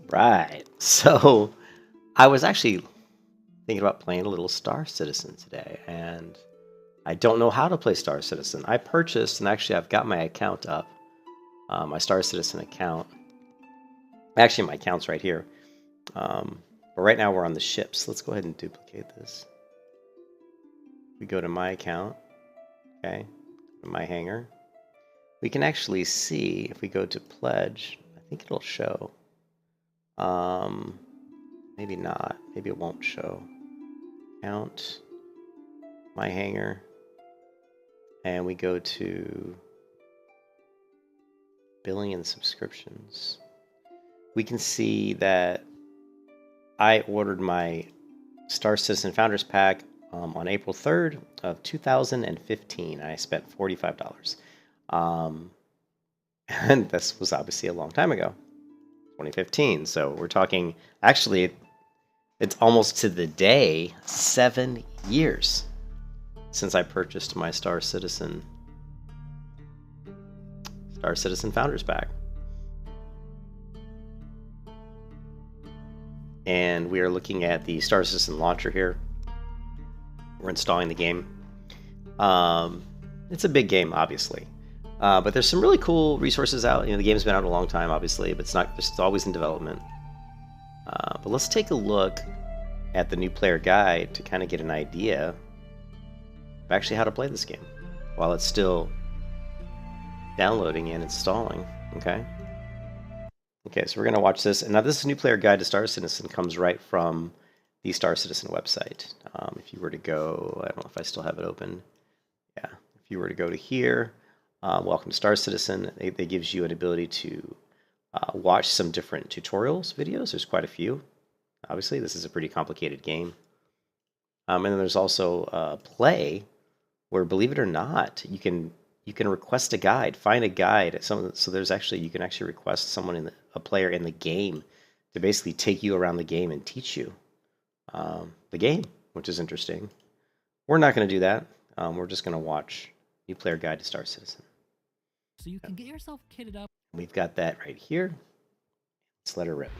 Right. So I was actually thinking about playing a little Star Citizen today, and I don't know how to play Star Citizen. I purchased, and actually I've got my account up, my Star Citizen account. Actually, my account's right here. But right now we're on the ships. Let's go ahead and duplicate this. We go to my account, okay, my hangar. We can actually see if we go to pledge, I think it'll show. Maybe not. Maybe it won't show. Count my hangar, and we go to billing and subscriptions. We can see that I ordered my Star Citizen Founders Pack on April 3rd of 2015. I spent $45. And this was obviously a long time ago, 2015. So we're talking, actually, it's almost to the day 7 years since I purchased my Star Citizen Founders Pack. And we are looking at the Star Citizen launcher here. We're installing the game. It's a big game, obviously. But there's some really cool resources out. You know, the game's been out a long time, obviously, but it's always in development. But let's take a look at the new player guide to kind of get an idea of actually how to play this game while it's still downloading and installing. Okay, so we're going to watch this. And now this new player guide to Star Citizen comes right from the Star Citizen website. If you were to go, I don't know if I still have it open. Yeah, if you were to go to here, welcome to Star Citizen, they gives you an ability to watch some different tutorials videos. There's quite a few. Obviously, this is a pretty complicated game. And then there's also play, where, believe it or not, you can request a guide, find a guide. So there's actually, you can actually request someone a player in the game to basically take you around the game and teach you the game, which is interesting. We're not going to do that. We're just going to watch New Player Guide to Star Citizen. So you can get yourself kitted up. We've got that right here. Let's let her rip.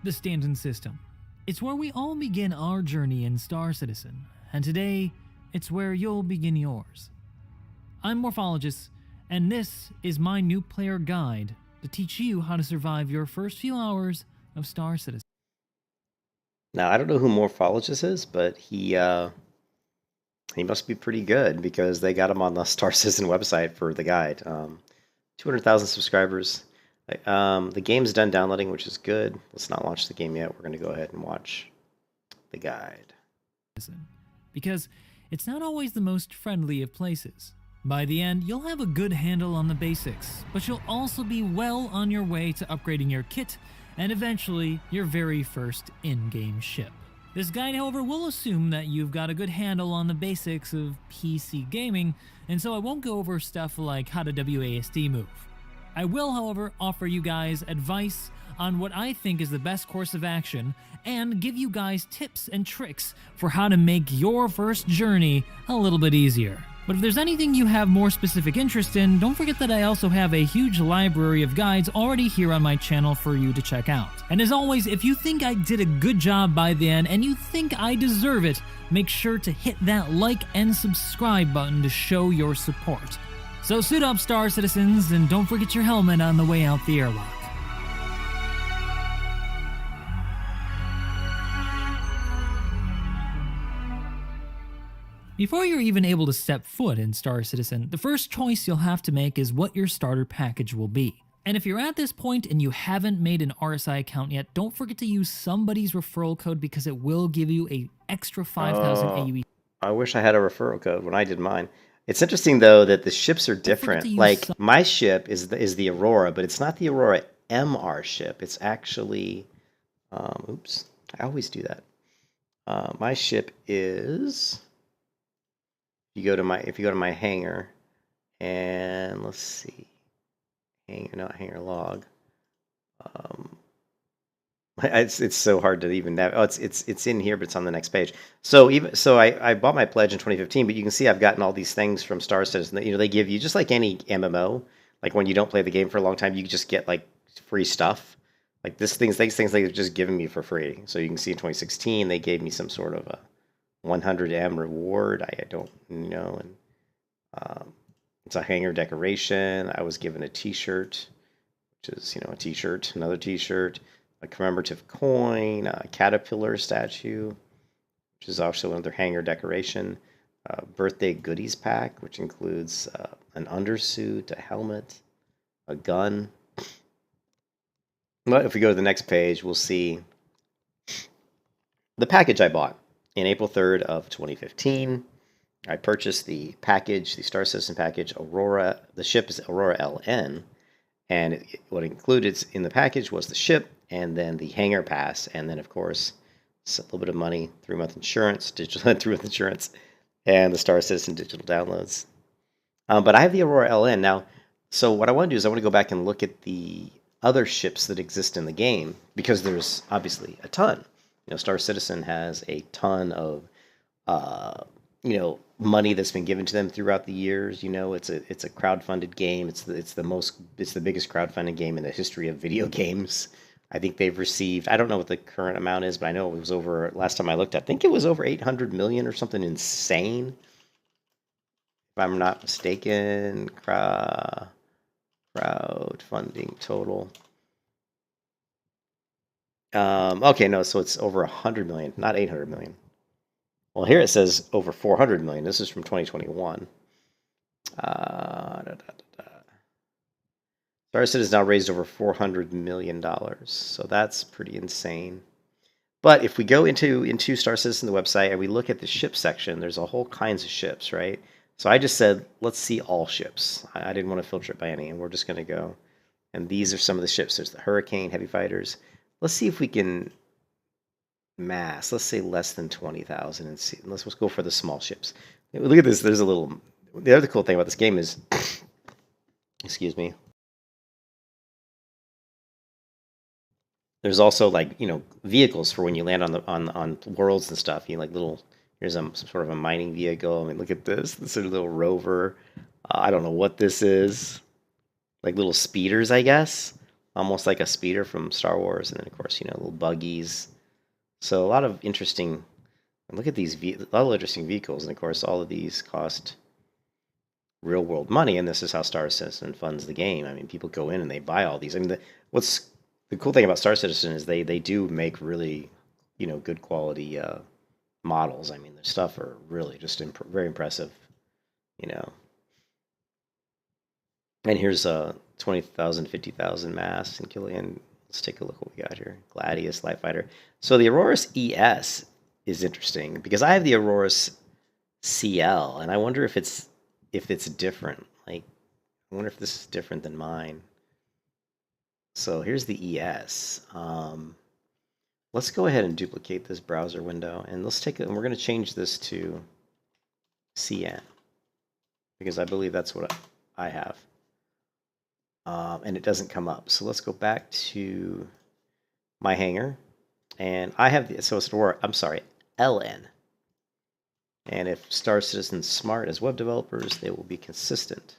The Stanton System. It's where we all begin our journey in Star Citizen, and today, it's where you'll begin yours. I'm Morphologist, and this is my new player guide to teach you how to survive your first few hours of Star Citizen. Now, I don't know who Morphologist is, but he must be pretty good because they got him on the Star Citizen website for the guide. 200,000 subscribers. The game's done downloading, which is good. Let's not launch the game yet. We're going to go ahead and watch the guide. Because it's not always the most friendly of places. By the end, you'll have a good handle on the basics, but you'll also be well on your way to upgrading your kit and eventually your very first in-game ship. This guide, however, will assume that you've got a good handle on the basics of PC gaming, and so I won't go over stuff like how to WASD move. I will, however, offer you guys advice on what I think is the best course of action and give you guys tips and tricks for how to make your first journey a little bit easier. But if there's anything you have more specific interest in, don't forget that I also have a huge library of guides already here on my channel for you to check out. And as always, if you think I did a good job by the end and you think I deserve it, make sure to hit that like and subscribe button to show your support. So suit up, Star Citizens, and don't forget your helmet on the way out the airlock. Before you're even able to step foot in Star Citizen, the first choice you'll have to make is what your starter package will be. And if you're at this point and you haven't made an RSI account yet, don't forget to use somebody's referral code because it will give you an extra 5,000 AUE. I wish I had a referral code when I did mine. It's interesting, though, that the ships are different. Like, my ship is the Aurora, but it's not the Aurora MR ship. It's actually... oops. I always do that. My ship is... If you go to my hangar, And let's see. Hanger, not hanger log. It's so hard to even it's in here, but it's on the next page. So I bought my pledge in 2015, but you can see I've gotten all these things from Star Citizen that they give you just like any MMO. Like when you don't play the game for a long time, you just get like free stuff. Like these things they've just given me for free. So you can see in 2016 they gave me some sort of a 100M reward. I don't know, and it's a hanger decoration. I was given a T-shirt, which is a T-shirt, another T-shirt. A commemorative coin, a caterpillar statue, which is also another hanger decoration, birthday goodies pack, which includes an undersuit, a helmet, a gun. But if we go to the next page, we'll see the package I bought in April 3rd of 2015. I purchased the package, the Star Citizen package, Aurora. The ship is Aurora LN. And what included in the package was the ship, and then the hangar pass, and then, of course, a little bit of money, 3-month insurance, digital 3-month insurance, and the Star Citizen digital downloads. But I have the Aurora LN now. So what I want to do is I want to go back and look at the other ships that exist in the game, because there's obviously a ton. Star Citizen has a ton of money that's been given to them throughout the years. It's a crowdfunded game. It's the biggest crowdfunded game in the history of video games. I think they've received, I don't know what the current amount is, but I know it was over, last time I looked, I think it was over 800 million or something insane. If I'm not mistaken, crowdfunding total. Okay, no, so it's over 100 million, not 800 million. Well, here it says over 400 million. This is from 2021. Star Citizen has now raised over $400 million. So that's pretty insane. But if we go into Star Citizen, the website, and we look at the ship section, there's a whole kinds of ships, right? So I just said, let's see all ships. I didn't want to filter it by any, and we're just going to go. And these are some of the ships. There's the Hurricane, Heavy Fighters. Let's see if we can mass. Let's say less than 20,000 and see. Let's go for the small ships. Look at this. There's a little. The other cool thing about this game is, excuse me. There's also vehicles for when you land on worlds and stuff. Here's some sort of a mining vehicle. I mean, look at this. This is a little rover. I don't know what this is. Like little speeders, I guess. Almost like a speeder from Star Wars, and then of course little buggies. So a lot of interesting. Look at these a lot of interesting vehicles, and of course all of these cost real world money, and this is how Star Citizen funds the game. I mean, people go in and they buy all these. I mean, what's the cool thing about Star Citizen is they do make really good quality models. I mean, the stuff are really just very impressive. And here's 20,000, 50,000 mass and Killian. Let's take a look what we got here. Gladius, Light Fighter. So the Aurorus ES is interesting because I have the Aurorus CL, and I wonder if it's different. I wonder if this is different than mine. So here's the ES. Let's go ahead and duplicate this browser window, and and we're going to change this to CN because I believe that's what I have. And it doesn't come up. So let's go back to my hangar, and I have it's Aurora. I'm sorry, LN. And if Star Citizen's smart as web developers, they will be consistent.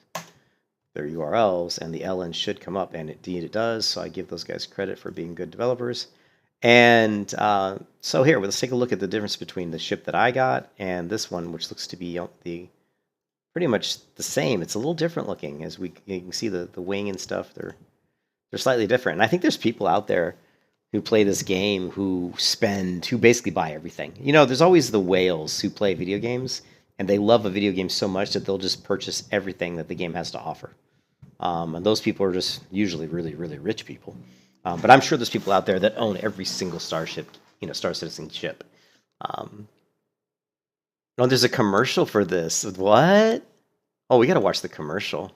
Their URLs, and the LN should come up, and indeed it does. So I give those guys credit for being good developers. And so here, let's take a look at the difference between the ship that I got and this one, which looks to be pretty much the same. It's a little different looking, as you can see the wing and stuff. They're slightly different. And I think there's people out there who play this game who basically buy everything. There's always the whales who play video games, and they love a video game so much that they'll just purchase everything that the game has to offer. And those people are just usually really, really rich people. But I'm sure there's people out there that own every single Star Citizen ship. No, there's a commercial for this. What? Oh, we got to watch the commercial.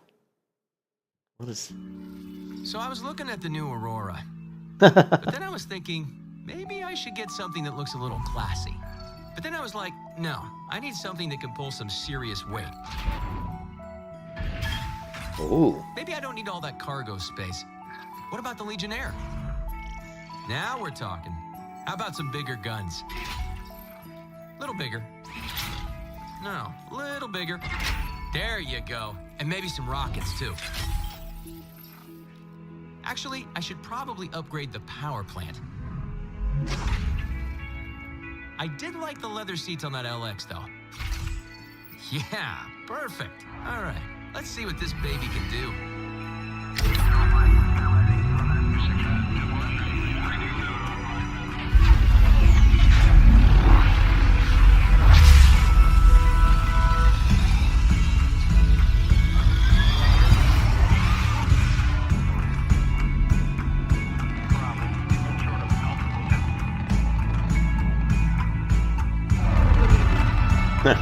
What is... So I was looking at the new Aurora. But then I was thinking, maybe I should get something that looks a little classy. But then I was like, no, I need something that can pull some serious weight. Ooh. Maybe I don't need all that cargo space. What about the Legionnaire? Now we're talking. How about some bigger guns? Little bigger. No, little bigger. There you go. And maybe some rockets, too. Actually, I should probably upgrade the power plant. I did like the leather seats on that LX, though. Yeah, perfect. All right, let's see what this baby can do.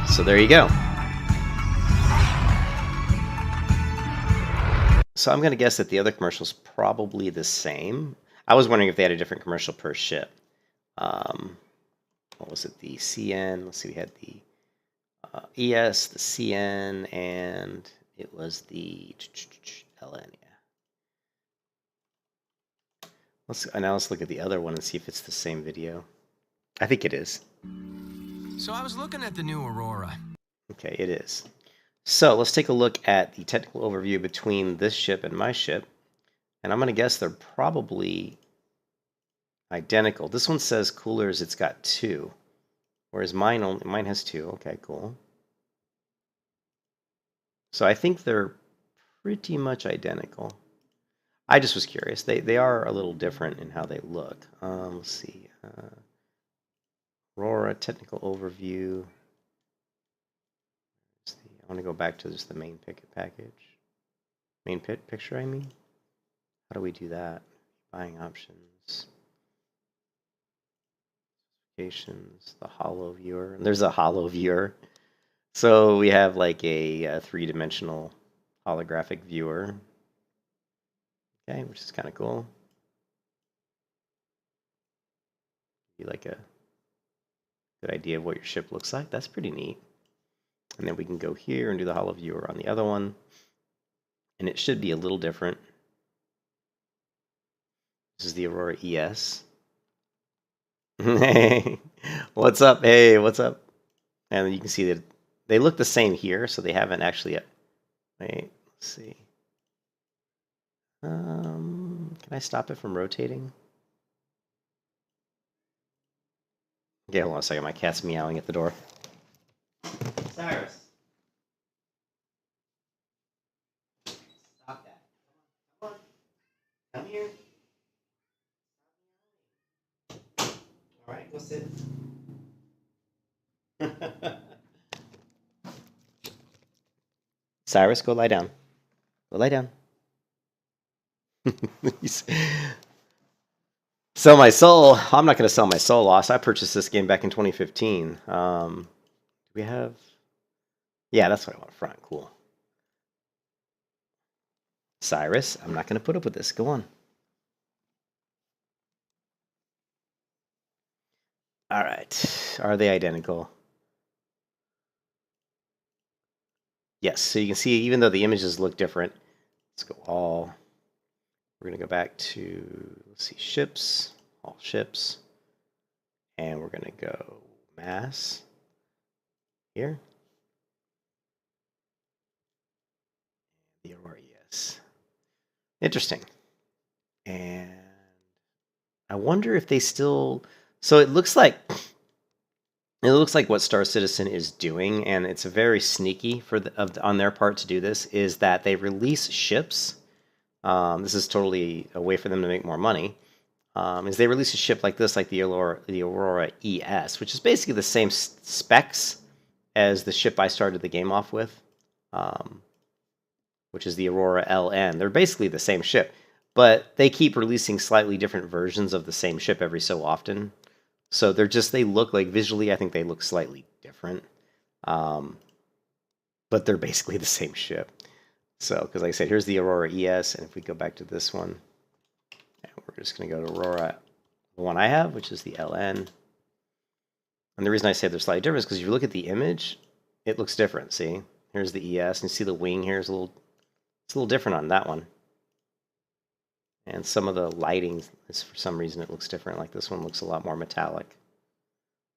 So there you go. So I'm going to guess that the other commercial's probably the same. I was wondering if they had a different commercial per ship. What was it? The CN. Let's see. We had the ES, the CN, and it was the LN. Yeah. Now let's look at the other one and see if it's the same video. I think it is. So I was looking at the new Aurora. Okay, it is. So let's take a look at the technical overview between this ship and my ship. And I'm going to guess they're probably identical. This one says coolers, it's got 2. Whereas mine has 2. Okay, cool. So I think they're pretty much identical. I just was curious. They are a little different in how they look. Let's see. Aurora technical overview. I want to go back to just the main package. Main picture, I mean. How do we do that? Buying options. Specifications, the holo viewer. And there's a holo viewer. So we have like a 3-dimensional holographic viewer. Okay, which is kind of cool. Be like a good idea of what your ship looks like. That's pretty neat. And then we can go here and do the holo viewer on the other one. And it should be a little different. This is the Aurora ES. Hey, what's up? Hey, what's up? And you can see that they look the same here, so they haven't actually... Wait, let's see. Can I stop it from rotating? Okay, hold on a second. My cat's meowing at the door. Cyrus. Stop that. Come on. Come here. All right, go sit. Cyrus, go lie down. Go lie down. Sell my soul. I'm not going to sell my soul lost. I purchased this game back in 2015. We have... Yeah, that's what I want. Front. Cool. Cyrus, I'm not going to put up with this. Go on. All right. Are they identical? Yes. So you can see, even though the images look different, let's go all... We're going to go back to, let's see, ships, all ships. And we're going to go mass here. The Aurora ES. Interesting. And I wonder if they still... So it looks like what Star Citizen is doing, and it's very sneaky on their part to do this, is that they release ships. This is totally a way for them to make more money. Is they release a ship like this, like the Aurora ES, which is basically the same specs as the ship I started the game off with, which is the Aurora LN. They're basically the same ship, but they keep releasing slightly different versions of the same ship every so often. So they look like, visually, I think they look slightly different. But they're basically the same ship. So, because like I said, here's the Aurora ES, and if we go back to this one, and we're just going to go to Aurora, the one I have, which is the LN. And the reason I say they're slightly different is because if you look at the image, it looks different, see? Here's the ES, and you see the wing here is a little It's a little different on that one. And some of the lighting is, for some reason, it looks different. Like this one looks a lot more metallic.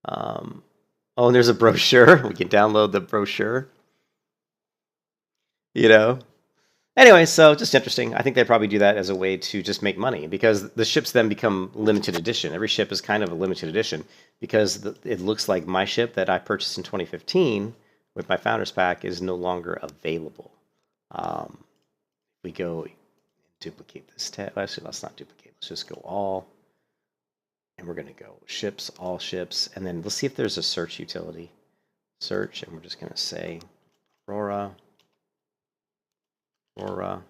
Oh, and there's a brochure. We can download the brochure. You know? Anyway, so just interesting. I think they probably do that as a way to just make money because the ships then become limited edition. Every ship is kind of a limited edition because it looks like my ship that I purchased in 2015 with my Founders Pack is no longer available. We go duplicate this tab. Actually, let's not duplicate. Let's just go all. And we're going to go ships, all ships. And then let's see if there's a search utility. Search, and we're just going to say Aurora. Aurora.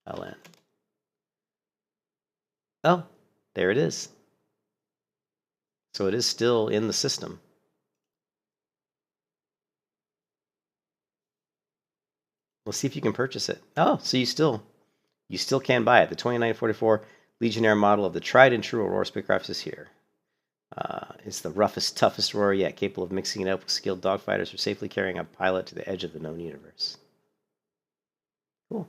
LN. Oh, there it is. So it is still in the system. Let's see if you can purchase it. Oh, so you still can buy it. The 2944 Legionnaire model of the tried and true Aurora spacecraft is here. It's the roughest, toughest Aurora yet, capable of mixing it up with skilled dogfighters for safely carrying a pilot to the edge of the known universe. Cool.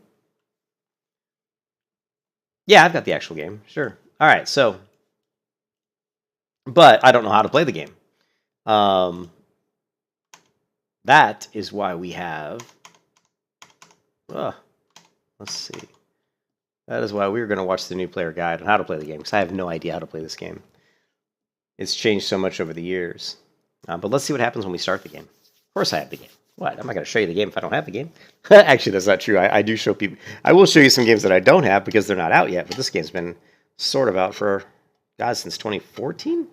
Yeah, I've got the actual game. Sure. All right, so, but I don't know how to play the game. That is why we have. Let's see. That is why we were going to watch the new player guide on how to play the game, because I have no idea how to play this game. It's changed so much over the years. But let's see what happens when we start the game. Of course I have the game. What? I'm not going to show you the game if I don't have the game. Actually, that's not true. I do show people. I will show you some games that I don't have because they're not out yet, but this game's been sort of out for, God, since 2014?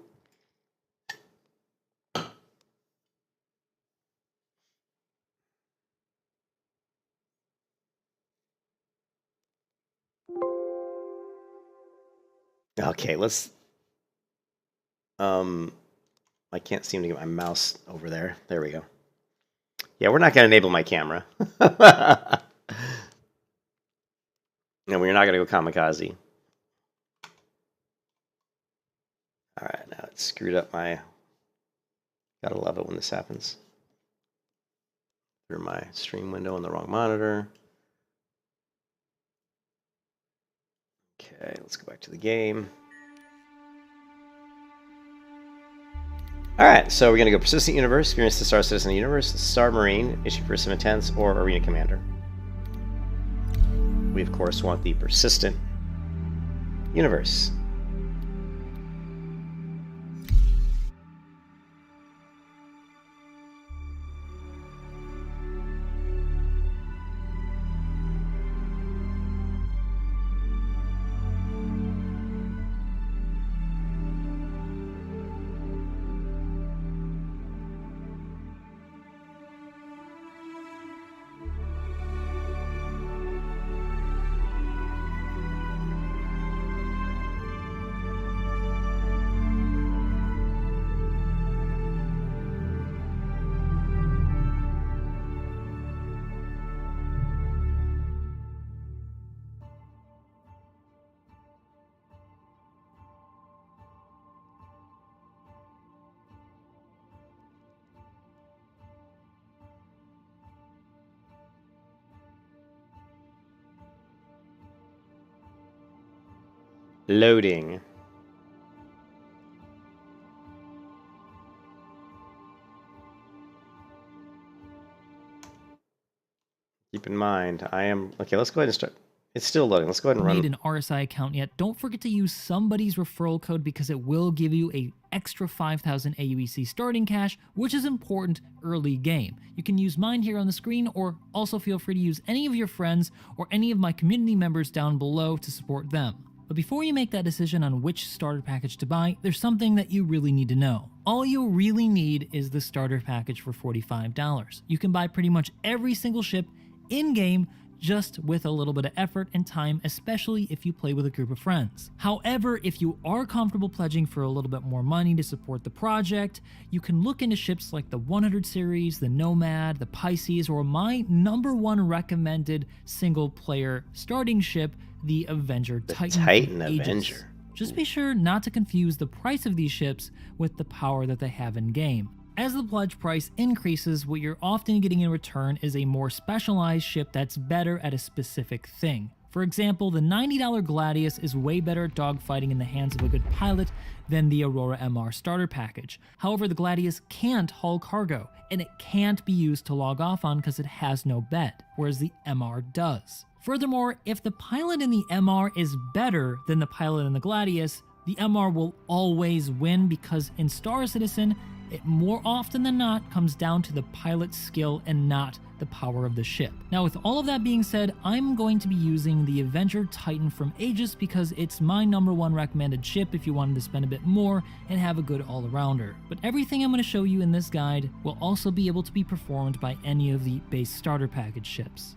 Okay, let's... I can't seem to get my mouse over there. There we go. Yeah, we're not going to enable my camera. No, we're not going to go kamikaze. All right, now it's screwed up my... Gotta love it when this happens. Through my stream window on the wrong monitor. Okay, let's go back to the game. All right, so we're going to go Persistent Universe, experience the Star Citizen Universe, Star Marine, issue for some Intense, or Arena Commander. We, of course, want the Persistent Universe. Loading. Keep in mind, I am... Okay, let's go ahead and start. It's still loading. Let's go ahead and run. Need an RSI account yet? Don't forget to use somebody's referral code because it will give you a extra 5,000 AUEC starting cash, which is important early game. You can use mine here on the screen, or also feel free to use any of your friends or any of my community members down below to support them. But before you make that decision on which starter package to buy, there's something that you really need to know. All you really need is the starter package for $45. You can buy pretty much every single ship in-game just with a little bit of effort and time, especially if you play with a group of friends. However, if you are comfortable pledging for a little bit more money to support the project, you can look into ships like the 100 series, the Nomad, the Pisces, or my #1 recommended single-player starting ship, the Avenger Titan. Titan Avenger. Just be sure not to confuse the price of these ships with the power that they have in game. As the pledge price increases, what you're often getting in return is a more specialized ship that's better at a specific thing. For example, the $90 Gladius is way better at dogfighting in the hands of a good pilot than the Aurora MR starter package. However, the Gladius can't haul cargo, and it can't be used to log off on because it has no bed, whereas the MR does. Furthermore, if the pilot in the MR is better than the pilot in the Gladius, the MR will always win because in Star Citizen, it more often than not comes down to the pilot's skill and not the power of the ship. Now, with all of that being said, I'm going to be using the Avenger Titan from Aegis because it's my #1 recommended ship if you wanted to spend a bit more and have a good all-arounder. But everything I'm going to show you in this guide will also be able to be performed by any of the base starter package ships.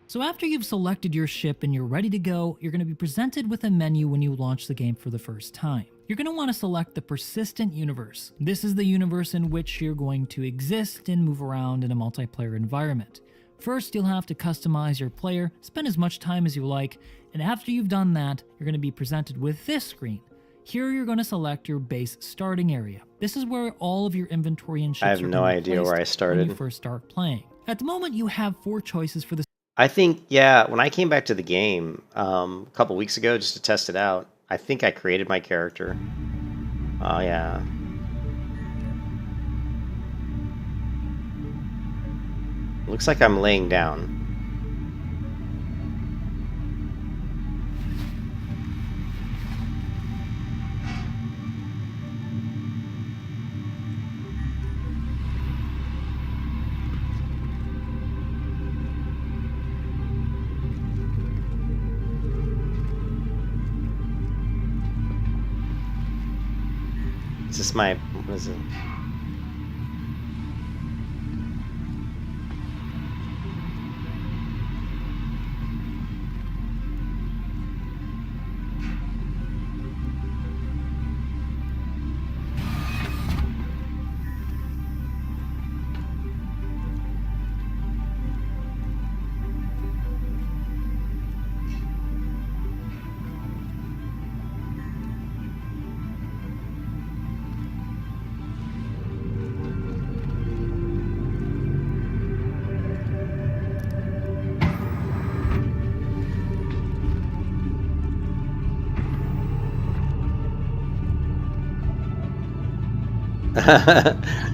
So after you've selected your ship and you're ready to go, you're going to be presented with a menu when you launch the game for the first time. You're going to want to select the Persistent Universe. This is the universe in which you're going to exist and move around in a multiplayer environment. First, you'll have to customize your player, spend as much time as you like, and after you've done that, you're going to be presented with this screen. Here you're going to select your base starting area. This is where all of your inventory and ships I have no idea where I started when you first start playing. At the moment, you have 4 choices for the I think, yeah, when I came back to the game a couple weeks ago just to test it out, I think I created my character. Oh, yeah. Looks like I'm laying down. Is this my, what is it?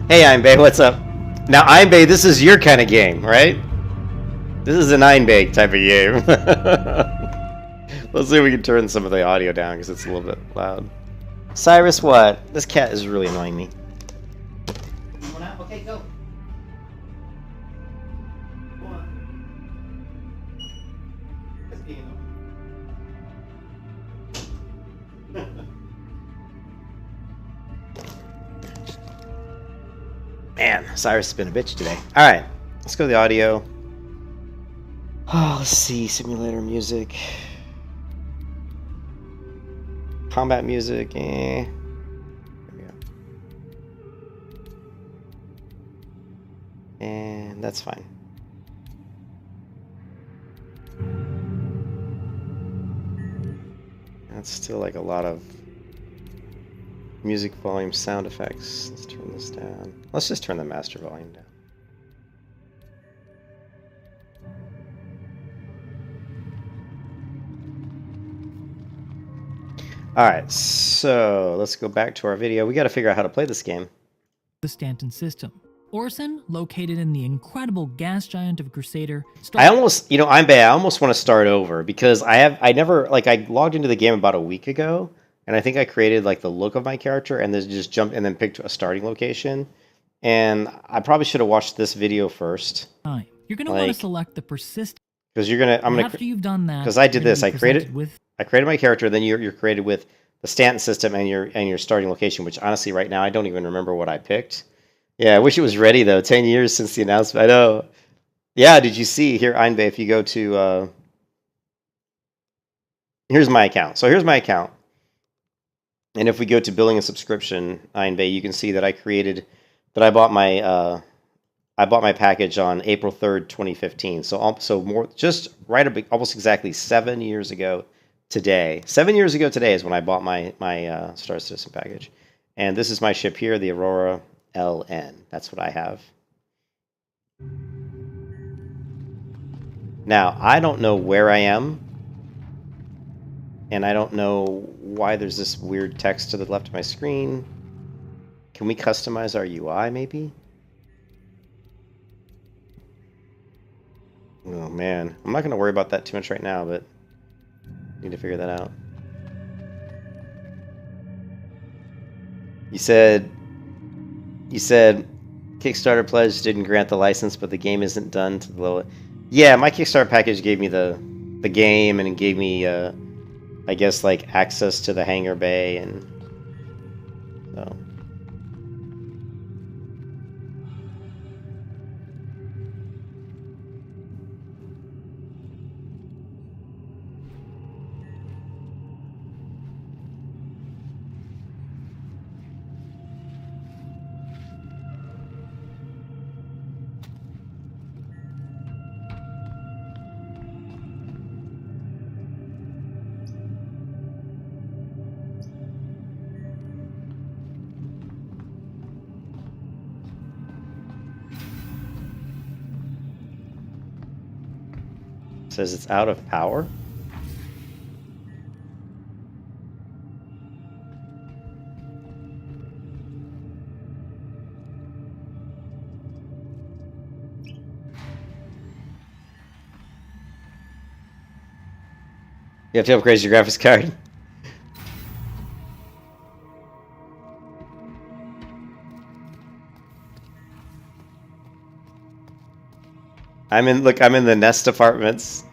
Hey, Einbay, what's up? Now, Einbay, this is your kind of game, right? This is an Einbay type of game. Let's see if we can turn some of the audio down because it's a little bit loud. Cyrus, what? This cat is really annoying me. You want out? Okay, go. Go on. That's being annoying. Man, Cyrus has been a bitch today. Alright, let's go to the audio. Oh, let's see. Simulator music. Combat music. There we go. And that's fine. That's still like a lot of music volume, sound effects. Let's turn this down. Let's just turn the master volume down. Alright, so let's go back to our video. We got to figure out how to play this game. The Stanton system. Orson, located in the incredible gas giant of Crusader, I almost, you know, I almost want to start over because I logged into the game about a week ago, and I think I created like the look of my character and then just jumped and then picked a starting location. And I probably should have watched this video first. You're going to want to select the persistent. Because after you've done that, because I did this, I created my character, then you're created with the Stanton system and your starting location, which honestly right now I don't even remember what I picked. Yeah, I wish it was ready though. 10 years since the announcement. I know. Yeah, did you see here, Einbay, if you go to here's my account. So here's my account. And if we go to billing and subscription, Einbay, you can see that I bought my package on April 3rd, 2015. So almost exactly 7 years ago today. 7 years ago today is when I bought my Star Citizen package. And this is my ship here, the Aurora LN. That's what I have. Now, I don't know where I am, and I don't know why there's this weird text to the left of my screen. Can we customize our UI, maybe? Oh, man. I'm not going to worry about that too much right now, but need to figure that out. You said Kickstarter pledge didn't grant the license, but the game isn't done to the low. Yeah, my Kickstarter package gave me the game, and it gave me I guess like access to the hangar bay, and so. Says it's out of power. You have to upgrade your graphics card. I'm in the Nest Apartments.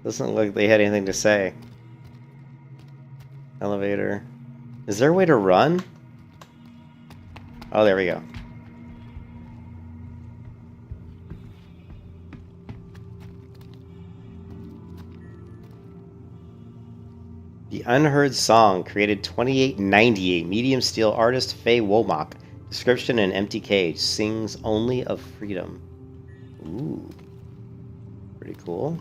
Doesn't look like they had anything to say. Elevator. Is there a way to run? Oh, there we go. The Unheard Song, created 2898. Medium steel artist Faye Womack. Description: an empty cage. Sings only of freedom. Ooh. Pretty cool.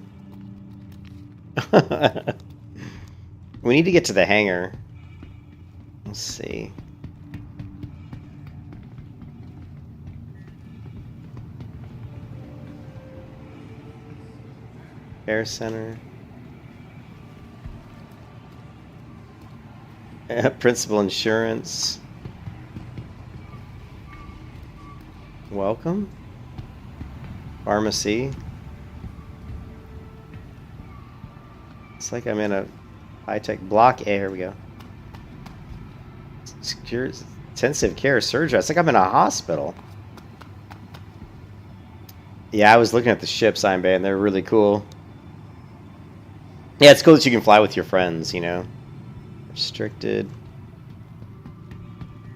We need to get to the hangar. Let's see. Air Center. Principal Insurance. Welcome. Pharmacy. It's like I'm in a high-tech block A. Here we go. Secure, intensive care surgery. It's like I'm in a hospital. Yeah, I was looking at the ships, I'm and they're really cool. Yeah, it's cool that you can fly with your friends, you know. Restricted.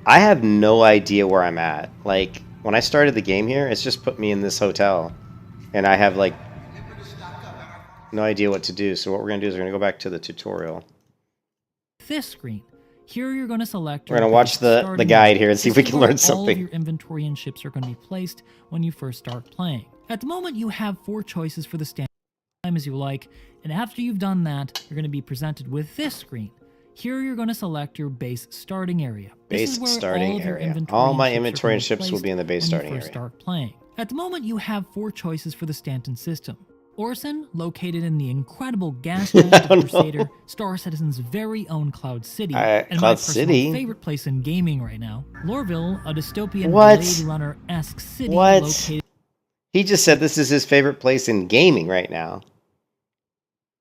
I have no idea where I'm at. Like, when I started the game here, it's just put me in this hotel. And I have, like, no idea what to do. So what we're going to do is we're going to go back to the tutorial. This screen. Here you're going to select. We're going to watch the guide here and see if we can learn something. All of your inventory and ships are going to be placed when you first start playing. At the moment, you have 4 choices for the standard time as you like, and after you've done that, you're going to be presented with this screen. Here you're going to select your base starting area. Base starting area. All my inventory and ships will be in the base starting area. Start playing. At the moment, you have 4 choices for the Stanton system. Orson, located in the incredible gas giant of Crusader, Star Citizen's very own Cloud City, and my personal favorite place in gaming right now, Lorville, a dystopian Blade Runner-esque city located... He just said this is his favorite place in gaming right now.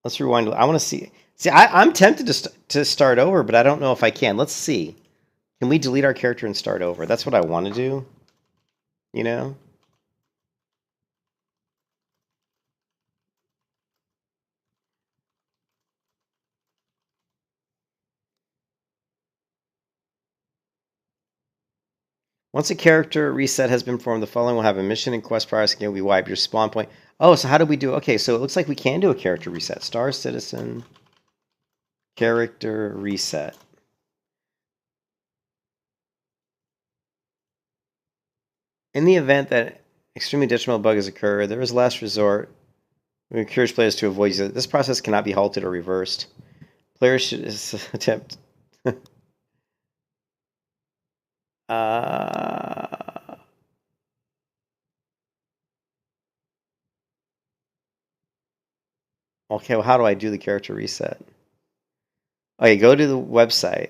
Let's rewind. I want to see... See, I'm tempted to start over, but I don't know if I can. Let's see. Can we delete our character and start over? That's what I want to do. You know? Once a character reset has been performed, the following will have a mission and quest progress again. We wipe your spawn point. Oh, so how do we do? Okay, so it looks like we can do a character reset. Star Citizen character reset. In the event that extremely detrimental bug has occurred, there is last resort. We encourage players to avoid it. This process cannot be halted or reversed. Players should attempt. Okay, well, how do I do the character reset? Okay, go to the website.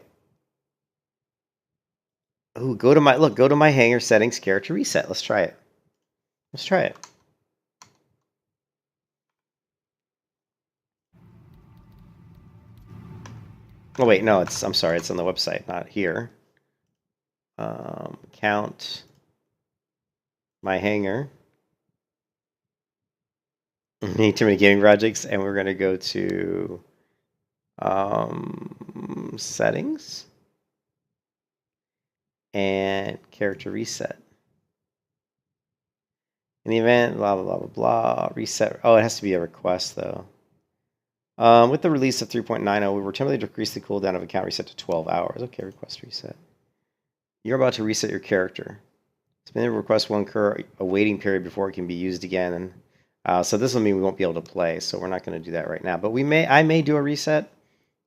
Ooh, go to my hangar settings, character reset. Let's try it. Let's try it. Oh wait, no, I'm sorry, it's on the website, not here. Count my hangar. Need too many gaming projects, and we're gonna go to settings and character reset. In the event, blah blah blah blah blah. Reset. Oh, it has to be a request though. With the release of 3.90, we were temporarily decrease the cooldown of account reset to 12 hours. Okay, request reset. You're about to reset your character. Submit a request will incur a waiting period before it can be used again. And so this will mean we won't be able to play. So we're not going to do that right now. But I may do a reset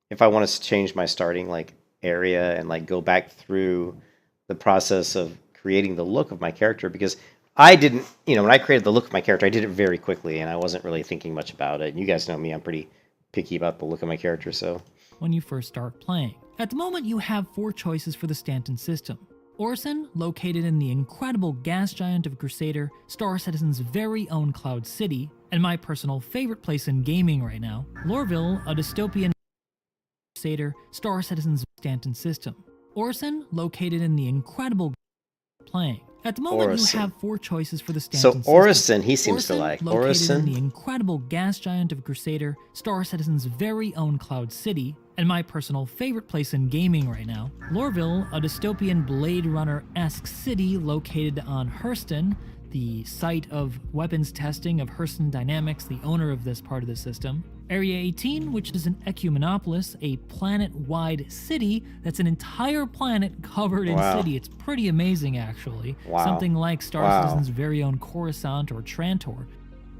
if I want to change my starting area and go back through the process of creating the look of my character, because I didn't, when I created the look of my character, I did it very quickly and I wasn't really thinking much about it. And you guys know me, I'm pretty picky about the look of my character, so. When you first start playing. At the moment, you have 4 choices for the Stanton system. Orison, located in the incredible gas giant of Crusader, Star Citizen's very own Cloud City, and my personal favorite place in gaming right now, Lorville, a dystopian Crusader, Star Citizen's Stanton system. Orison, located in the incredible playing. At the moment, Orison. You have 4 choices for the Stanton system. So Orison, he seems to like. Located Orison, in the incredible gas giant of Crusader, Star Citizen's very own Cloud City, and my personal favorite place in gaming right now, Lorville, a dystopian Blade Runner-esque city located on Hurston, the site of weapons testing of Hurston Dynamics, the owner of this part of the system. Area 18, which is an Ecumenopolis, a planet-wide city that's an entire planet covered in city. It's pretty amazing, actually. Wow. Something like Star Citizen's very own Coruscant or Trantor.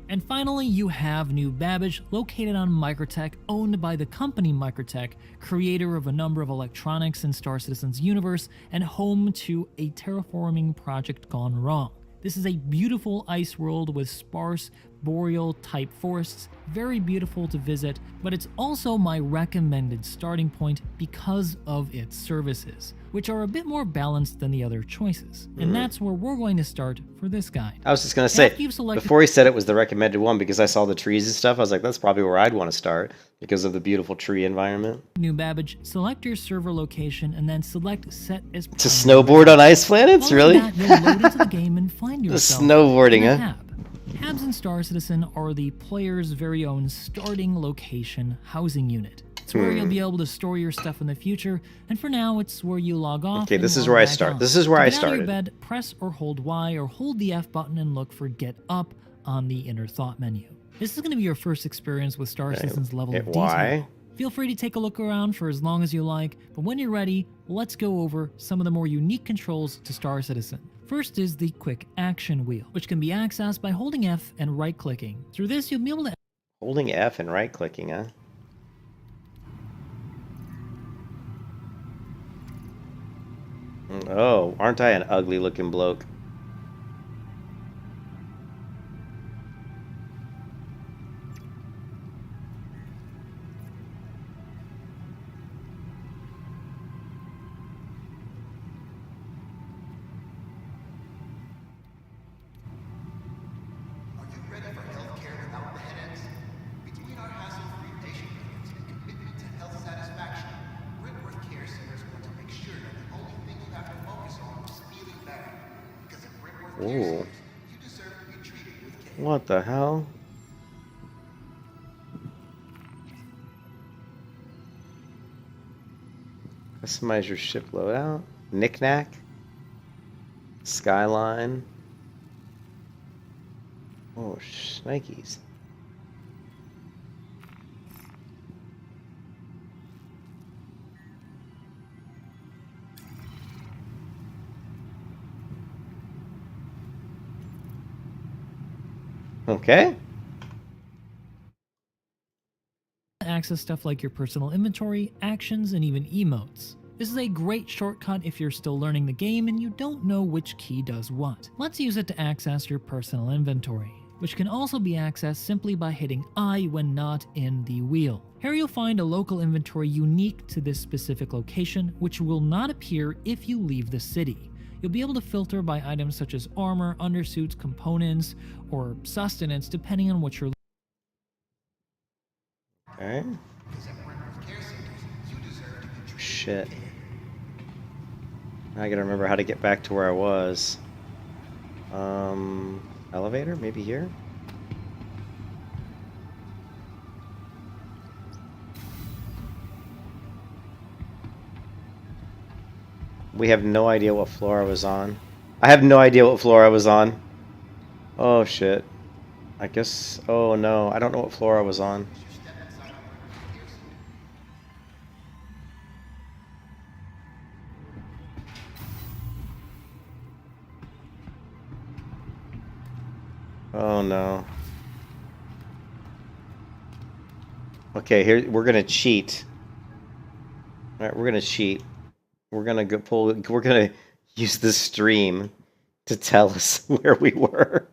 And finally, you have New Babbage, located on Microtech, owned by the company Microtech, creator of a number of electronics in Star Citizen's universe, and home to a terraforming project gone wrong. This is a beautiful ice world with sparse, boreal-type forests, very beautiful to visit, but it's also my recommended starting point because of its services, which are a bit more balanced than the other choices. And that's where we're going to start for this guide. I was just going to say, before he said it was the recommended one, because I saw the trees and stuff, I was like, that's probably where I'd want to start because of the beautiful tree environment. New Babbage, select your server location and then select set as To snowboard on ice planets? Really? That, you'll load into the game and find yourself snowboarding, in a huh? hab. Habs in Star Citizen are the player's very own starting location housing unit. It's where you'll be able to store your stuff in the future, and for now, it's where you log off. Okay, this and is log where I back start. on. This is where I To get out of your started. bed, press or hold Y or hold the F button and look for Get Up on the inner thought menu. This is going to be your first experience with Star Citizen's level of hit detail. Y. Feel free to take a look around for as long as you like, but when you're ready, let's go over some of the more unique controls to Star Citizen. First is the Quick Action Wheel, which can be accessed by holding F and right-clicking. Through this, you'll be able to Holding F and right-clicking, huh? Oh, aren't I an ugly-looking bloke? Ooh. What the hell? Customize your ship loadout. Knick-knack. Skyline. Oh, shnikes. Okay. Access stuff like your personal inventory, actions, and even emotes. This is a great shortcut if you're still learning the game and you don't know which key does what. Let's use it to access your personal inventory, which can also be accessed simply by hitting I when not in the wheel. Here you'll find a local inventory unique to this specific location, which will not appear if you leave the city. You'll be able to filter by items such as armor, undersuits, components, or sustenance depending on what you're. Okay. Shit. I gotta remember how to get back to where I was. Elevator? Maybe here? We have no idea what floor I was on. I have no idea what floor I was on. Oh shit. I guess... Oh no, I don't know what floor I was on. Oh no. Okay, here we're gonna cheat. All right, we're gonna cheat. We're gonna go pull. We're gonna use the stream to tell us where we were.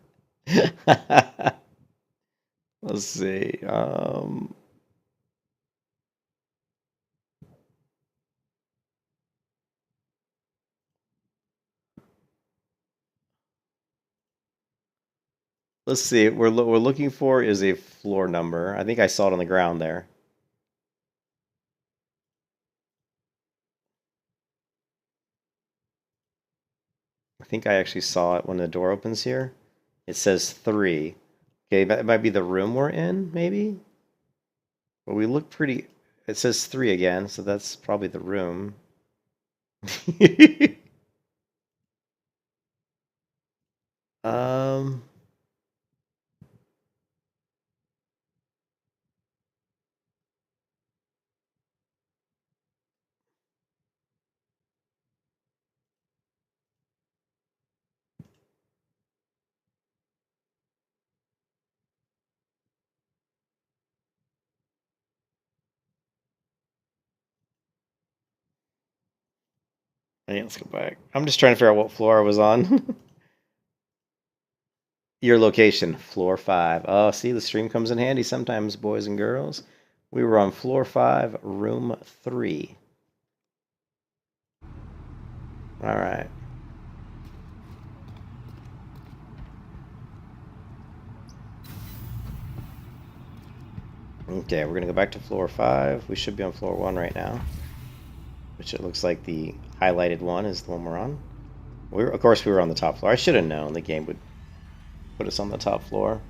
Let's see. Let's see. We're looking for is a floor number. I think I saw it on the ground there. I think I actually saw it when the door opens here. It says 3. Okay, that might be the room we're in, maybe. But we look pretty. It says 3 again, so that's probably the room. um. Hey, let's go back. I'm just trying to figure out what floor I was on. Your location, floor 5. Oh, see, the stream comes in handy sometimes, boys and girls. We were on floor 5, room 3. All right. Okay, we're going to go back to floor 5. We should be on floor 1 right now, which it looks like the highlighted one is the one we're on. Of course, we were on the top floor. I should have known the game would put us on the top floor.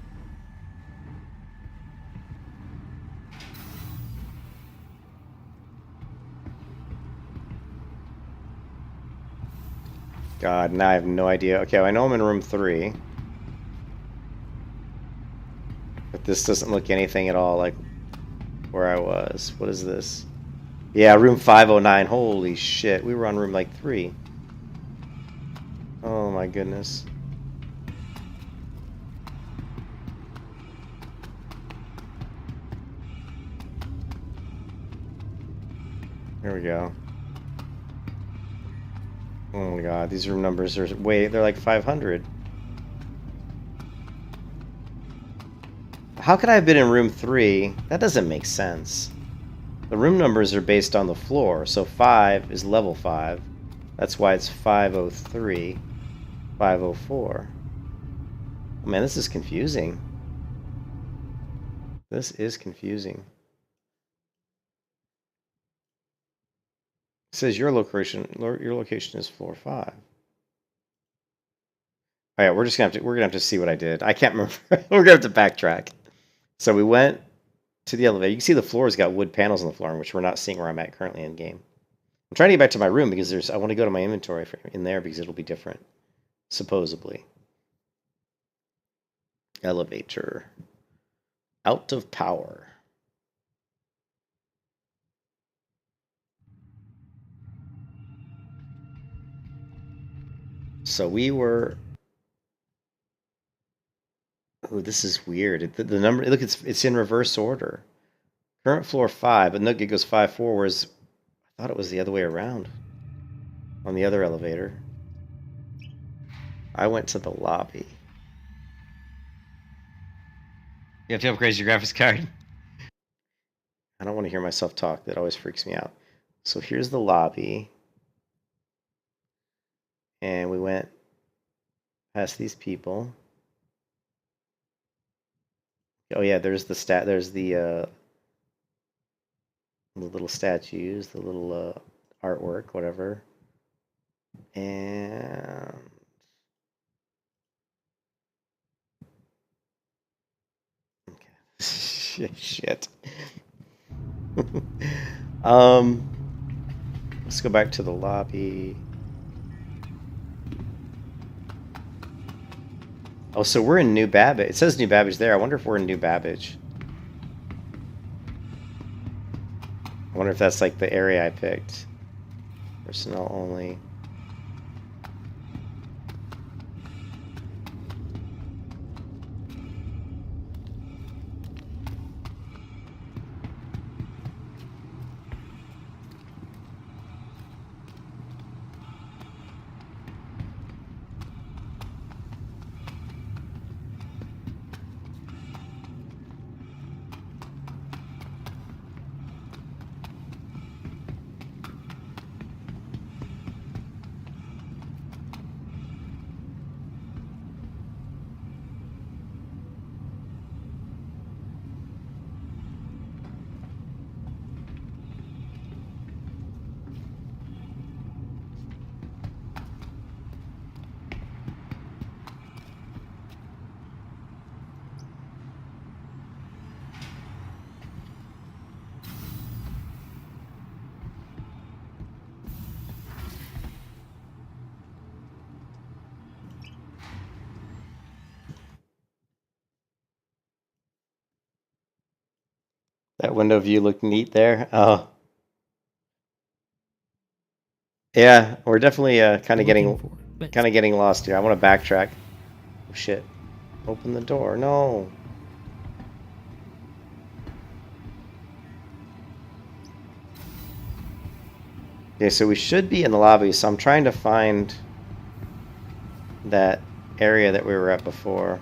God, now I have no idea. Okay, I know I'm in room 3. But this doesn't look anything at all like where I was. What is this? Yeah, room 509. Holy shit. We were on room like 3. Oh my goodness. Here we go. Oh my god, these room numbers are they're like 500. How could I have been in room 3? That doesn't make sense. The room numbers are based on the floor, so 5 is level 5. That's why it's 503, 504. Oh man, this is confusing. This is confusing. It says your location is floor 5. Oh yeah, we're gonna have to see what I did. I can't remember. We're gonna have to backtrack. So we went to the elevator. You can see the floor's got wood panels on the floor, which we're not seeing where I'm at currently in game. I'm trying to get back to my room because I want to go to my inventory in there because it'll be different. supposedly. Elevator. Out of power. So we were. Oh, this is weird. The number. Look, it's in reverse order. Current floor 5, but look, it goes 5 4. Whereas I thought it was the other way around. On the other elevator. I went to the lobby. You have to upgrade your graphics card. I don't want to hear myself talk. That always freaks me out. So here's the lobby. And we went past these people. Oh yeah, there's the little statues, the little artwork, whatever. And okay. Shit. Let's go back to the lobby. Oh, so we're in New Babbage. It says New Babbage there. I wonder if we're in New Babbage. I wonder if that's like the area I picked. Personnel only. That window view looked neat there. Oh, yeah, we're definitely kind of getting lost here. I want to backtrack. Oh, shit! Open the door. No. Okay, so we should be in the lobby. So I'm trying to find that area that we were at before.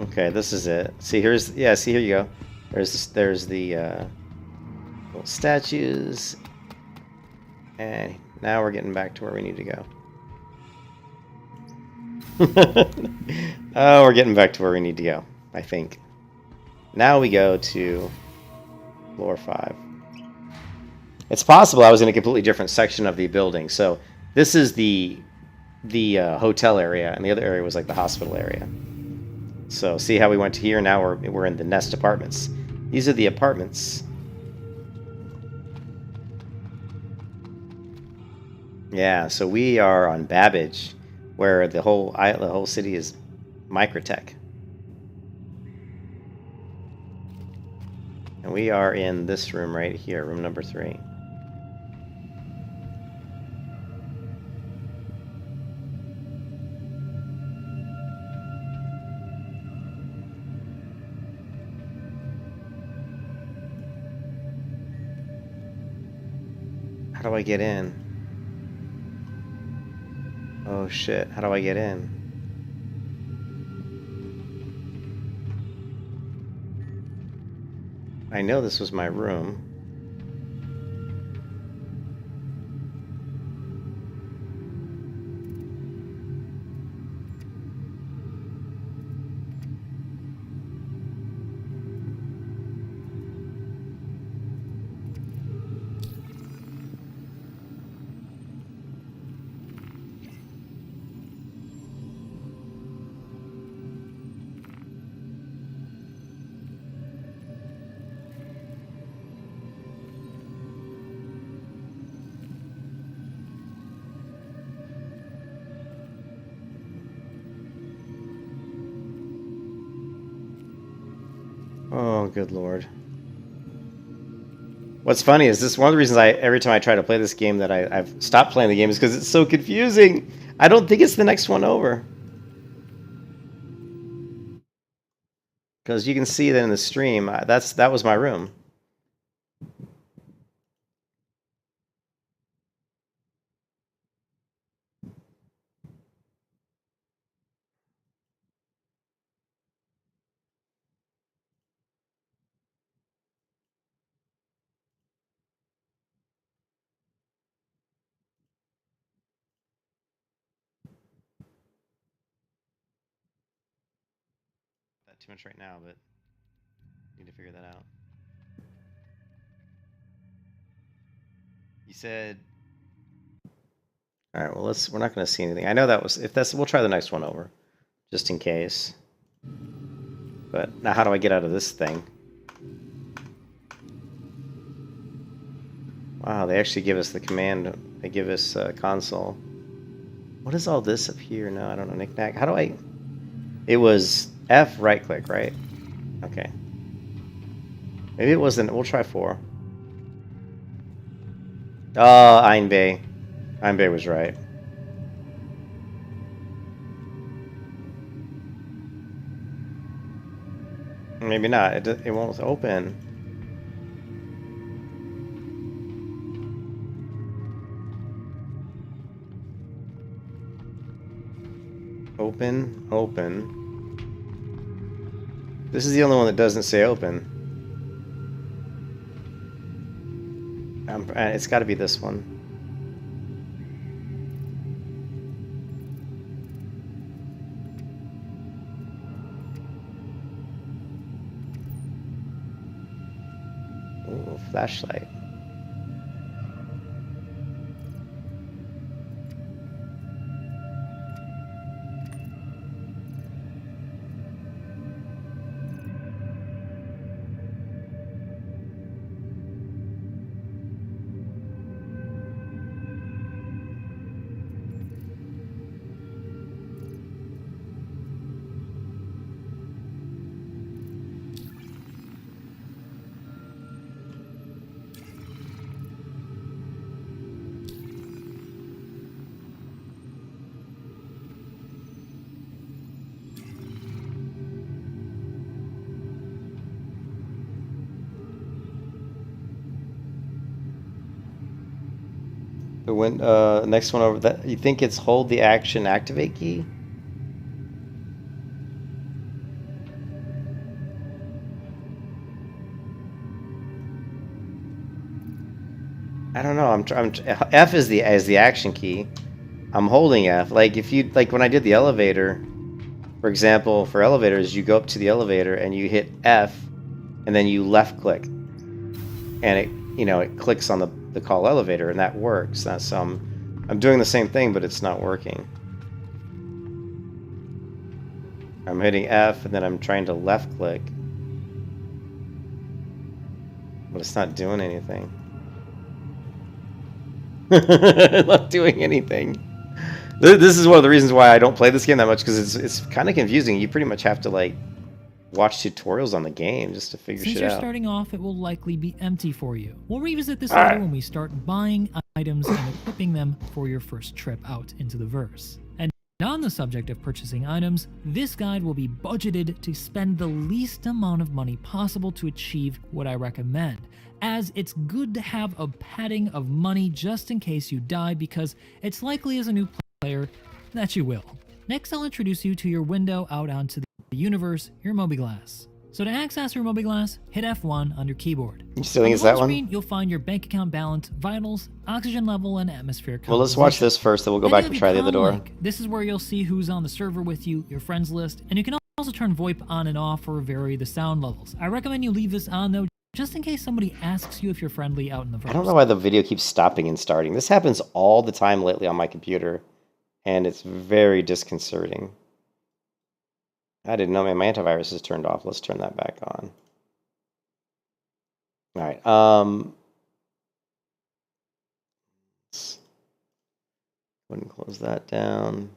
Okay, this is it. See, here you go. There's the little statues, and now we're getting back to where we need to go. Oh, we're getting back to where we need to go, I think. Now we go to floor 5. It's possible I was in a completely different section of the building. So this is the hotel area, and the other area was like the hospital area. So see how we went to here? Now we're in the Nest Apartments. These are the apartments. Yeah, so we are on Babbage, where the whole city is Microtech. And we are in this room right here, room number 3. How do I get in? Oh shit, how do I get in? I know this was my room. Oh, good lord. What's funny is this one of the reasons every time I try to play this game that I've stopped playing the game is because it's so confusing. I don't think it's the next one over. Because you can see that in the stream, that was my room. Not too much right now, but need to figure that out. You said. All right. Well, we're not going to see anything. I know that was. We'll try the next one over, just in case. But now, how do I get out of this thing? Wow, they actually give us the command. They give us console. What is all this up here? No, I don't know. Knick-knack. How do I? It was F right click, right? Okay. Maybe it wasn't. We'll try 4. Oh, Einbay. Einbay was right. Maybe not. It won't open. Open, open. This is the only one that doesn't say open. It's got to be this one. Ooh, flashlight. The next one over. That you think it's hold the action activate key? I don't know. F is the action key. I'm holding F. Like if you when I did the elevator, for example, for elevators, you go up to the elevator and you hit F, and then you left click, and it clicks on the call elevator, and that works. That's I'm doing the same thing, but it's not working. I'm hitting F, and then I'm trying to left click, but it's not doing anything. Not doing anything. This is one of the reasons why I don't play this game that much, because it's kind of confusing. You pretty much have to watch tutorials on the game just to figure Since shit you're out. starting off, it will likely be empty for you. We'll revisit this later when we start buying items and equipping them for your first trip out into the verse. And on the subject of purchasing items, this guide will be budgeted to spend the least amount of money possible to achieve what I recommend, as it's good to have a padding of money just in case you die, because it's likely as a new player that you will. Next, I'll introduce you to your window out onto the universe, your mobiGlas. So to access your mobiGlas, hit F1 on your keyboard. You still think it's that one? Screen, you'll find your bank account balance, vitals, oxygen level, and atmosphere composition. Well, let's watch this first, then we'll go back and try the other door. Link. This is where you'll see who's on the server with you, your friends list, and you can also turn VoIP on and off or vary the sound levels. I recommend you leave this on though, just in case somebody asks you if you're friendly out in the verse. I don't know why the video keeps stopping and starting. This happens all the time lately on my computer, and it's very disconcerting. I didn't know my antivirus is turned off. Let's turn that back on. All right. Let's go ahead and close that down.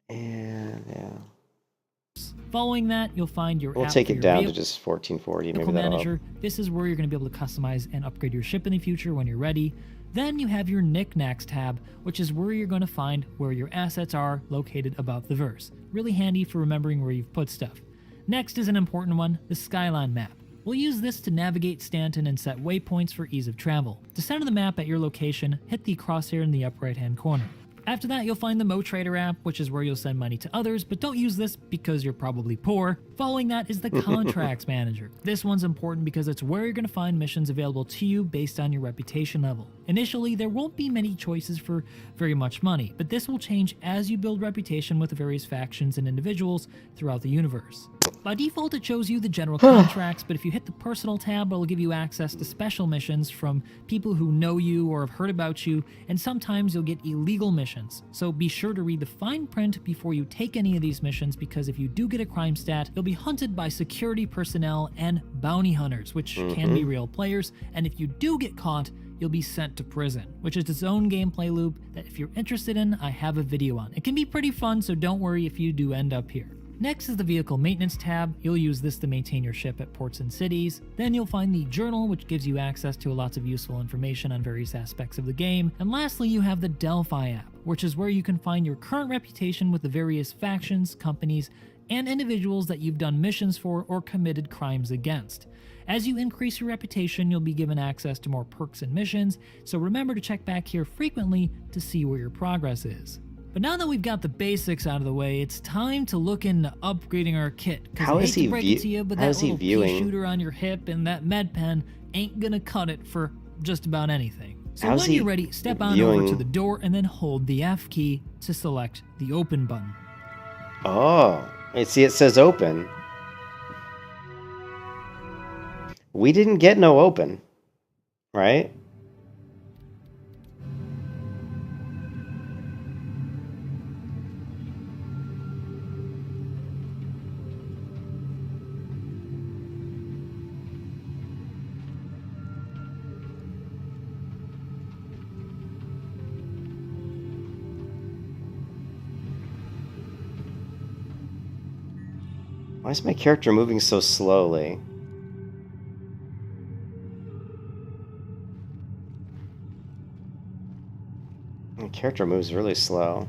And yeah. Verse. Following that, you'll find your We'll app take for it your down to vehicle just 1440. Maybe that'll help. manager. This is where you're going to be able to customize and upgrade your ship in the future when you're ready. Then you have your Knickknacks tab, which is where you're going to find where your assets are located about the verse. Really handy for remembering where you've put stuff. Next is an important one, the Skyline map. We'll use this to navigate Stanton and set waypoints for ease of travel. To center the map at your location, hit the crosshair in the upper right hand corner. After that, you'll find the MoTrader app, which is where you'll send money to others, but don't use this because you're probably poor. Following that is the Contracts Manager. This one's important because it's where you're going to find missions available to you based on your reputation level. Initially, there won't be many choices for very much money, but this will change as you build reputation with the various factions and individuals throughout the universe. By default, it shows you the general contracts, but if you hit the Personal tab, it'll give you access to special missions from people who know you or have heard about you, and sometimes you'll get illegal missions. So be sure to read the fine print before you take any of these missions, because if you do get a crime stat, you'll be hunted by security personnel and bounty hunters, which can be real players, and if you do get caught, you'll be sent to prison, which is its own gameplay loop that if you're interested in, I have a video on. It can be pretty fun, so don't worry if you do end up here. Next is the Vehicle Maintenance tab. You'll use this to maintain your ship at ports and cities. Then you'll find the Journal, which gives you access to lots of useful information on various aspects of the game. And lastly, you have the Delphi app, which is where you can find your current reputation with the various factions, companies, and individuals that you've done missions for or committed crimes against. As you increase your reputation, you'll be given access to more perks and missions, so remember to check back here frequently to see where your progress is. But now that we've got the basics out of the way, it's time to look into upgrading our kit. How is he but that little pea shooter on your hip and that med pen ain't gonna cut it for just about anything. So when you're ready, step on over to the door and then hold the F key to select the open button. Oh, see, it says open. We didn't get no open, right? Why is my character moving so slowly? My character moves really slow.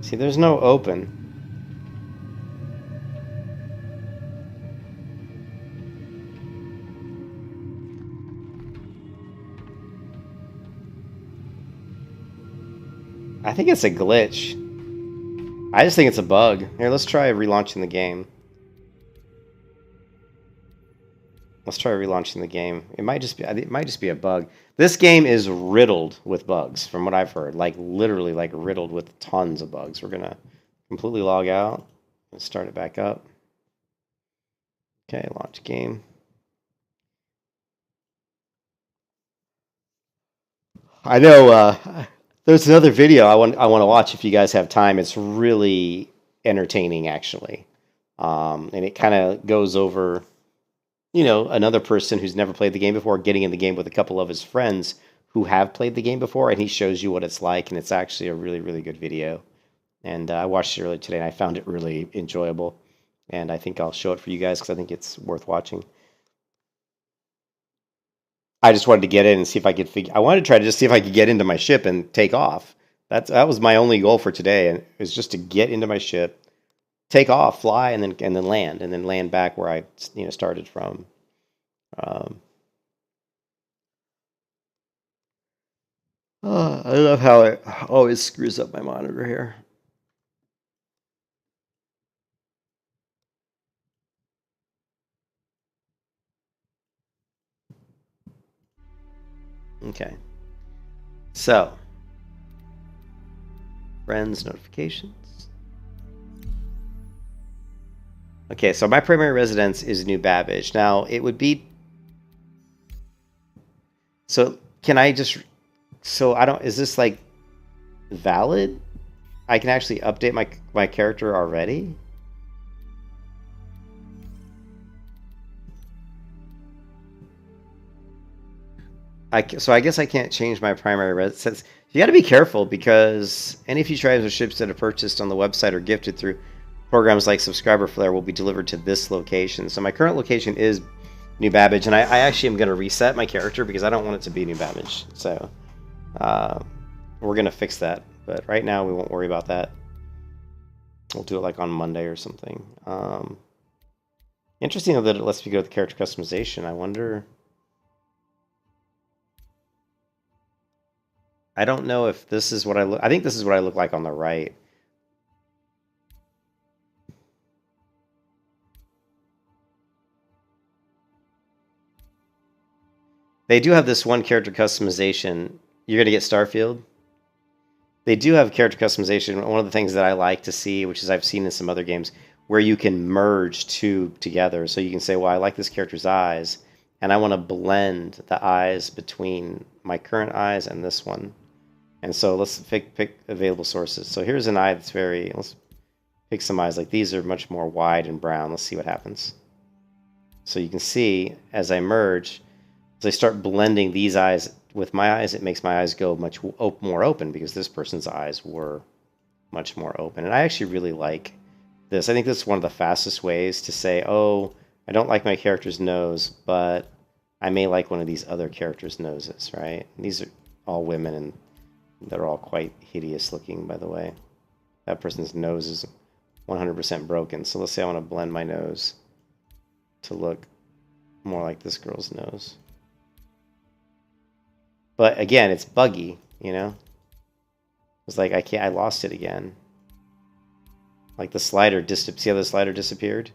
See, there's no open. I think it's a glitch. I just think it's a bug. Here, let's try relaunching the game. Let's try relaunching the game. It might just be a bug. This game is riddled with bugs, from what I've heard. Like literally, like riddled with tons of bugs. We're gonna completely log out and start it back up. Okay, launch game. I know. There's another video I want to watch if you guys have time. It's really entertaining, actually, and it kind of goes over, you know, another person who's never played the game before getting in the game with a couple of his friends who have played the game before, and he shows you what it's like, and it's actually a really, really good video. And I watched it earlier today, and I found it really enjoyable, and I think I'll show it for you guys because I think it's worth watching. I just wanted to get in and see if I could I wanted to try to just see if I could get into my ship and take off. That was my only goal for today, and it was just to get into my ship, take off, fly, and then land back where I started from. I love how it always screws up my monitor here. Okay, so friends notifications. Okay, so my primary residence is New Babbage. Now it would be, so can I just, so I don't, is this like valid? I can actually update my character already? So I guess I can't change my primary residence. You got to be careful because any future items or ships that are purchased on the website or gifted through programs like Subscriber Flare will be delivered to this location. So my current location is New Babbage, and I actually am going to reset my character because I don't want it to be New Babbage. So we're going to fix that, but right now we won't worry about that. We'll do it like on Monday or something. Interesting though that it lets me go to the character customization. I wonder... I don't know if this is what I look... I think this is what I look like on the right. They do have this one character customization. You're going to get Starfield. They do have character customization. One of the things that I like to see, which is I've seen in some other games, where you can merge two together. So you can say, well, I like this character's eyes, and I want to blend the eyes between my current eyes and this one. And so let's pick available sources. So here's an eye that's very... Let's pick some eyes. Like these are much more wide and brown. Let's see what happens. So you can see, as I merge, as I start blending these eyes with my eyes, it makes my eyes go much more open because this person's eyes were much more open. And I actually really like this. I think this is one of the fastest ways to say, oh, I don't like my character's nose, but I may like one of these other characters' noses, right? And these are all women, and they're all quite hideous looking, by the way. That person's nose is 100% broken. So let's say I want to blend my nose to look more like this girl's nose. But again, it's buggy, you know? It's like I lost it again. Like the slider see how the slider disappeared?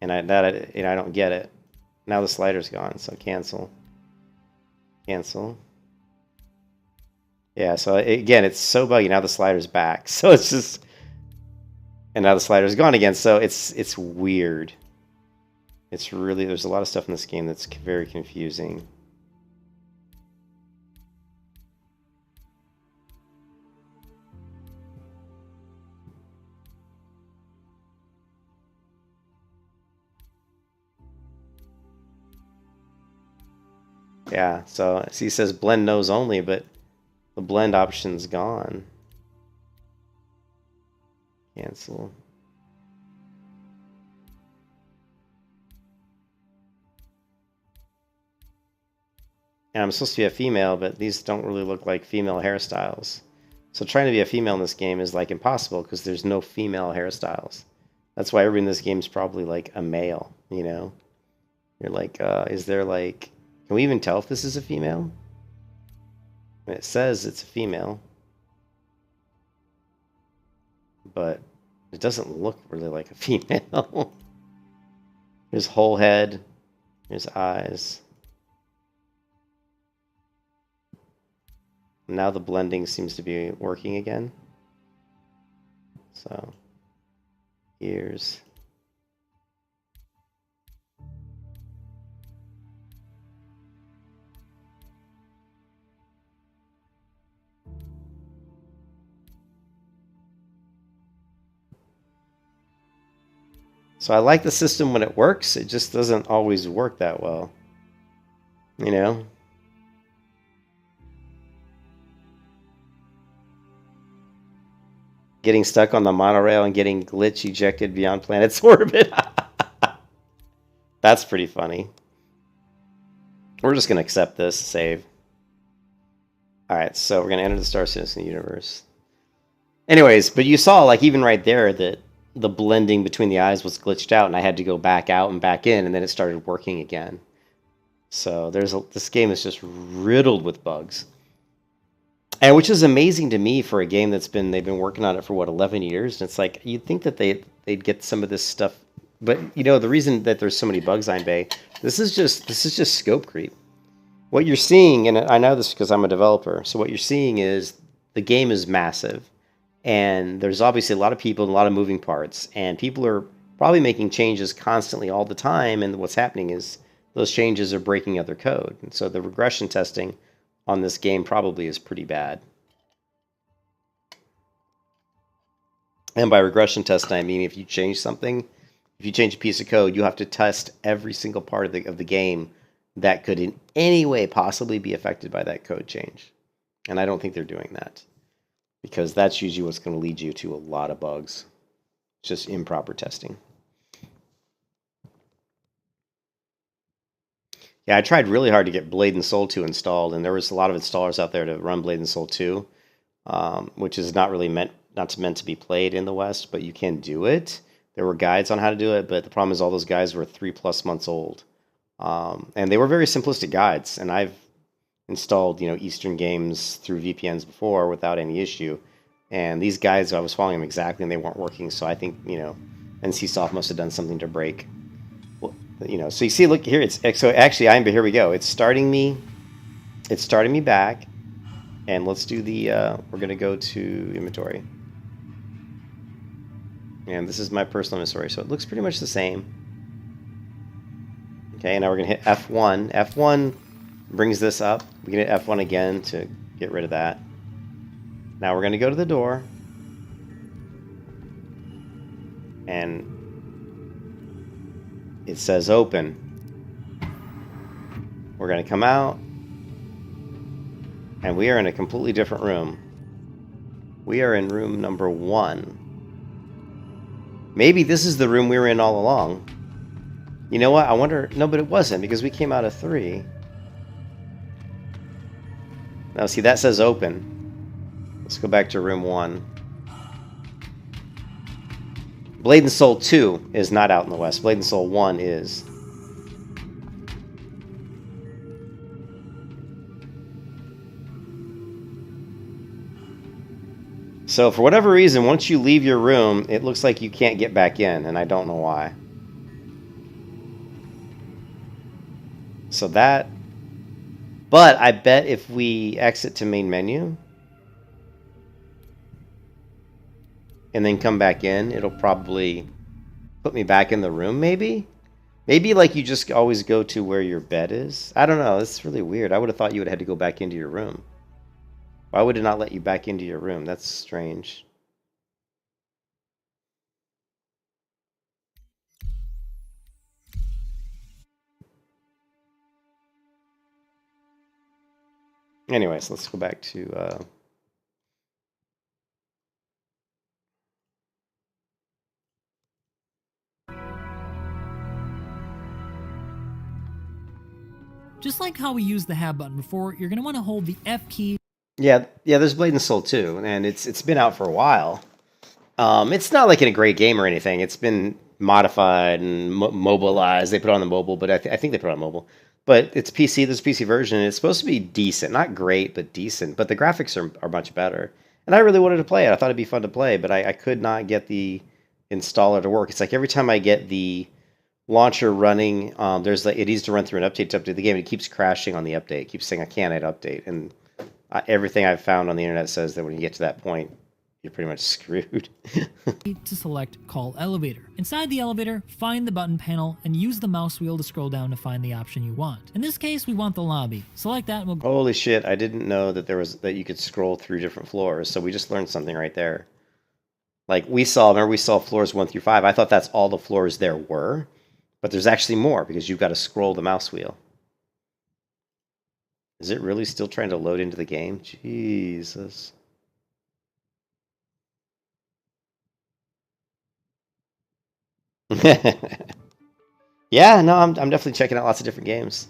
And I don't get it. Now the slider's gone, so cancel. Cancel. Yeah, so again, it's so buggy. Now the slider's back. So it's just... And now the slider's gone again, so it's weird. It's really... There's a lot of stuff in this game that's very confusing. Yeah, so see, it says blend nose only, but the blend option's gone. Cancel. And I'm supposed to be a female, but these don't really look like female hairstyles. So trying to be a female in this game is like impossible because there's no female hairstyles. That's why everyone in this game is probably like a male, you know? You're like, is there like... Can we even tell if this is a female? It says it's a female. But it doesn't look really like a female. There's whole head. There's eyes. Now the blending seems to be working again. So, ears. So I like the system when it works. It just doesn't always work that well. You know? Getting stuck on the monorail and getting glitch ejected beyond planet's orbit. That's pretty funny. We're just going to accept this, save. Alright, so we're going to enter the Star Citizen universe. Anyways, but you saw, like, even right there that the blending between the eyes was glitched out, and I had to go back out and back in, and then it started working again. So this game is just riddled with bugs. And which is amazing to me for a game they've been working on it for, what, 11 years? And it's like, you'd think that they'd get some of this stuff. But, you know, the reason that there's so many bugs, Einbay, this is just scope creep. What you're seeing, and I know this because I'm a developer, so what you're seeing is the game is massive. And there's obviously a lot of people and a lot of moving parts. And people are probably making changes constantly all the time. And what's happening is those changes are breaking other code. And so the regression testing on this game probably is pretty bad. And by regression testing, I mean if you change something, if if you change a piece of code, you have to test every single part of the game that could in any way possibly be affected by that code change. And I don't think they're doing that, because that's usually what's going to lead you to a lot of bugs. It's just improper testing. Yeah, I tried really hard to get Blade and Soul 2 installed, and there was a lot of installers out there to run Blade and Soul 2, which is not really meant to be played in the West, but you can do it. There were guides on how to do it, but the problem is all those guides were 3+ months old, and they were very simplistic guides. And I've installed, Eastern games through VPNs before without any issue, and these guides, I was following them exactly, and they weren't working. So I think NCSoft must have done something to break. So you see, look here. So actually, here we go. It's starting me back, and let's do the. We're gonna go to inventory, and this is my personal inventory, so it looks pretty much the same. Okay, now we're gonna hit F1. F1 brings this up. We can hit F1 again to get rid of that. Now we're gonna go to the door, and it says open. We're going to come out, and we are in a completely different room. We are in room number 1. Maybe this is the room we were in all along. You know what? I wonder... No, but it wasn't, because we came out of 3. Now, see, that says open. Let's go back to room 1. Blade and Soul 2 is not out in the West. Blade and Soul 1 is. So for whatever reason, once you leave your room, it looks like you can't get back in, and I don't know why. So that... But I bet if we exit to main menu and then come back in, it'll probably put me back in the room, maybe? Maybe like you just always go to where your bed is? I don't know, it's really weird. I would have thought you would have had to go back into your room. Why would it not let you back into your room? That's strange. Anyways, let's go back to... Just like how we used the Have button before, you're going to want to hold the F key. Yeah, there's Blade and Soul 2, and it's been out for a while. It's not like in a great game or anything. It's been modified and mobilized. They put it on the mobile, but I think they put it on mobile. But it's PC. There's a PC version, and it's supposed to be decent. Not great, but decent. But the graphics are much better. And I really wanted to play it. I thought it'd be fun to play, but I could not get the installer to work. It's like every time I get the launcher running, it needs to run through an update to update the game. It keeps crashing on the update. It keeps saying I can't update, and everything I've found on the internet says that when you get to that point, you're pretty much screwed. To select Call Elevator. Inside the elevator, find the button panel and use the mouse wheel to scroll down to find the option you want. In this case, we want the lobby. Select that and we'll... Holy shit, I didn't know that you could scroll through different floors, so we just learned something right there. Like remember we saw floors 1 through 5. I thought that's all the floors there were, but there's actually more because you've got to scroll the mouse wheel. Is it really still trying to load into the game? Jesus. Yeah, no, I'm definitely checking out lots of different games.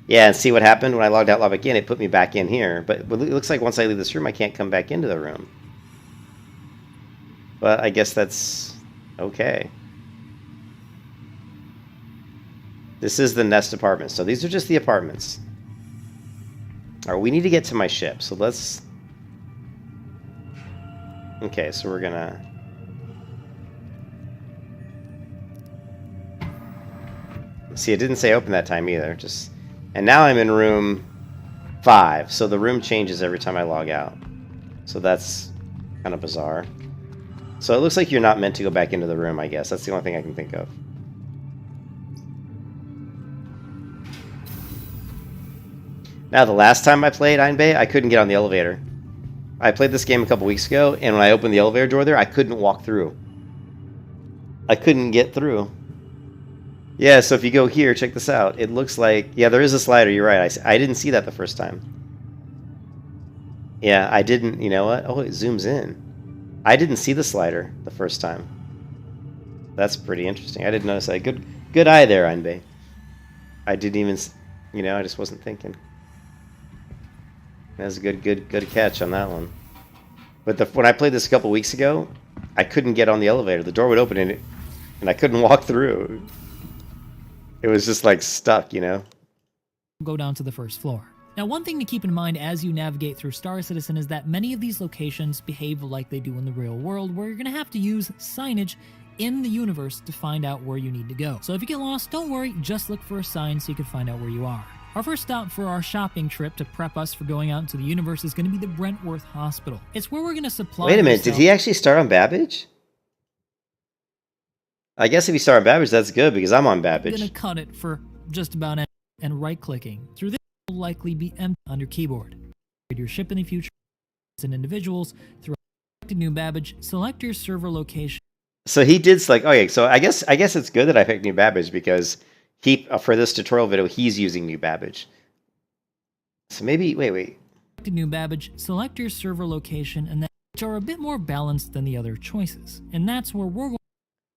Yeah, and see what happened when I logged out, logged back in. It put me back in here, but it looks like once I leave this room, I can't come back into the room. But I guess that's okay. This is the Nest apartment, so these are just the apartments. All right, we need to get to my ship, so let's... Okay, so we're gonna... See, it didn't say open that time either. And now I'm in room 5, so the room changes every time I log out. So that's kind of bizarre. So it looks like you're not meant to go back into the room, I guess. That's the only thing I can think of. Now, the last time I played Iron Bay, I couldn't get on the elevator. I played this game a couple weeks ago, and when I opened the elevator door there, I couldn't walk through. I couldn't get through. Yeah, so if you go here, check this out. It looks like, yeah, there is a slider. You're right. I didn't see that the first time. Yeah, I didn't, you know what? Oh, it zooms in. I didn't see the slider the first time. That's pretty interesting. I didn't notice that. Good eye there, Einbei. I didn't even, you know, I just wasn't thinking. That's a good catch on that one. But when I played this a couple weeks ago, I couldn't get on the elevator. The door would open and I couldn't walk through. It was just like stuck, you know? Go down to the first floor. Now, one thing to keep in mind as you navigate through Star Citizen is that many of these locations behave like they do in the real world, where you're going to have to use signage in the universe to find out where you need to go. So if you get lost, don't worry, just look for a sign so you can find out where you are. Our first stop for our shopping trip to prep us for going out into the universe is going to be the Brentworth Hospital. It's where we're going to supply... Wait a minute, did he actually start on Babbage? I guess if you start on Babbage, that's good, because I'm on Babbage. I'm going to cut it for just about anything, and right-clicking. Through this will likely be empty on your keyboard. Create your ship in the future and individuals through New Babbage. Select your server location. So he did select... Okay, so I guess it's good that I picked New Babbage, because for this tutorial video, he's using New Babbage. So maybe... Wait. New Babbage, select your server location, and then which are a bit more balanced than the other choices. And that's where we're going.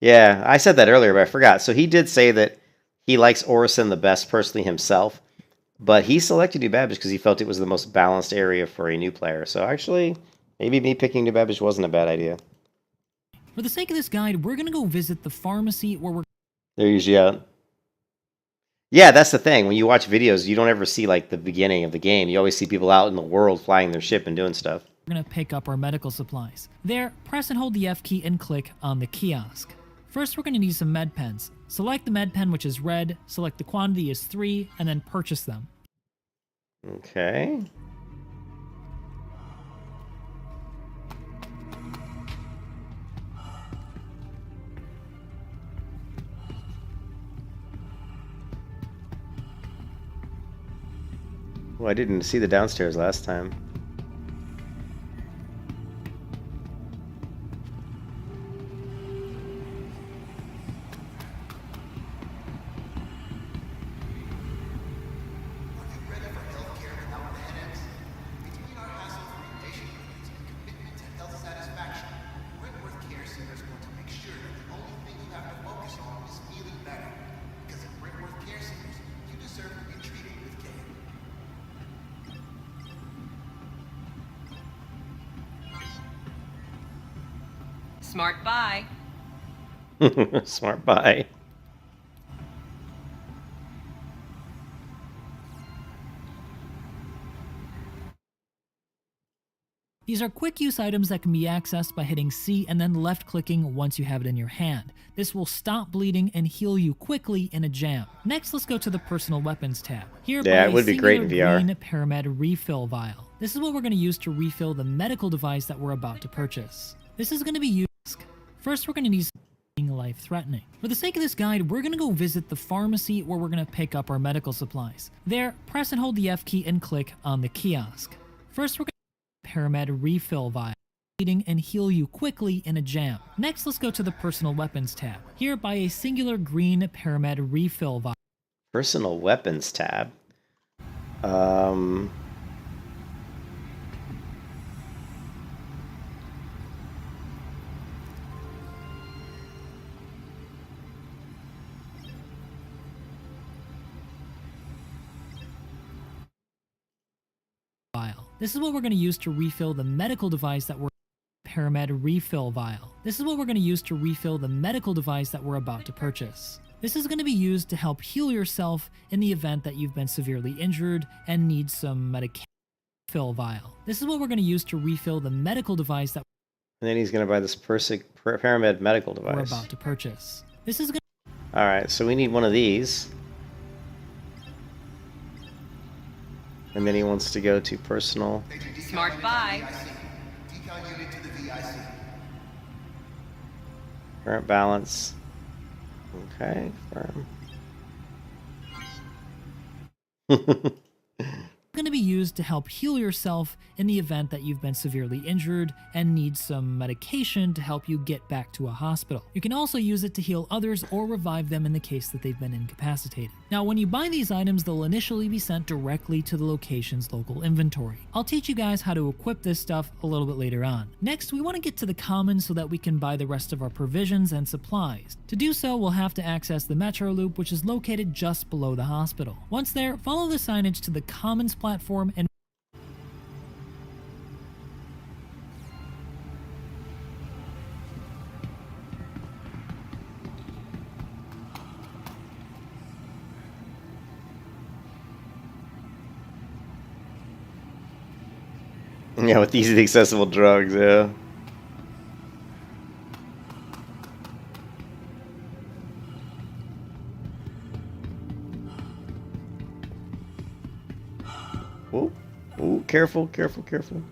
Yeah, I said that earlier, but I forgot. So he did say that he likes Orison the best personally himself, but he selected New Babbage because he felt it was the most balanced area for a new player. So actually, maybe me picking New Babbage wasn't a bad idea. For the sake of this guide, we're going to go visit the pharmacy where we're... They're usually out. Yeah, that's the thing. When you watch videos, you don't ever see like the beginning of the game. You always see people out in the world flying their ship and doing stuff. We're going to pick up our medical supplies. There, press and hold the F key and click on the kiosk. First, we're going to need some med pens. Select the med pen, which is red, select the quantity as 3, and then purchase them. Okay. Well, I didn't see the downstairs last time. Smart buy. Smart buy. These are quick use items that can be accessed by hitting C and then left clicking once you have it in your hand. This will stop bleeding and heal you quickly in a jam. Next, let's go to the personal weapons tab. Here, yeah, it would be great in VR. Green Paramed refill vial. This is what we're going to use to refill the medical device that we're about to purchase. This is going to be used. First, we're going to need something life-threatening. For the sake of this guide, we're going to go visit the pharmacy where we're going to pick up our medical supplies. There, press and hold the F key and click on the kiosk. First, we're going to Paramed refill vial. Bleeding and heal you quickly in a jam. Next, let's go to the personal weapons tab. Here, buy a singular green Paramed refill vial. Personal weapons tab. This is what we're going to use to refill the medical device that we're Paramed refill vial. This is what we're going to use to refill the medical device that we're about to purchase. This is going to be used to help heal yourself in the event that you've been severely injured and need some medication. Refill vial. This is what we're going to use to refill the medical device that and then he's going to buy this Paramed medical device we're about to purchase. This is going to... All right, so we need one of these. And then he wants to go to personal. Smart buy. Current balance. Okay, firm. going to be used to help heal yourself in the event that you've been severely injured and need some medication to help you get back to a hospital. You can also use it to heal others or revive them in the case that they've been incapacitated. Now, when you buy these items, they'll initially be sent directly to the location's local inventory. I'll teach you guys how to equip this stuff a little bit later on. Next, we want to get to the commons so that we can buy the rest of our provisions and supplies. To do so, we'll have to access the Metro Loop, which is located just below the hospital. Once there, follow the signage to the commons platform and Yeah, with easily accessible drugs, yeah. Oh, oh, careful, careful, careful.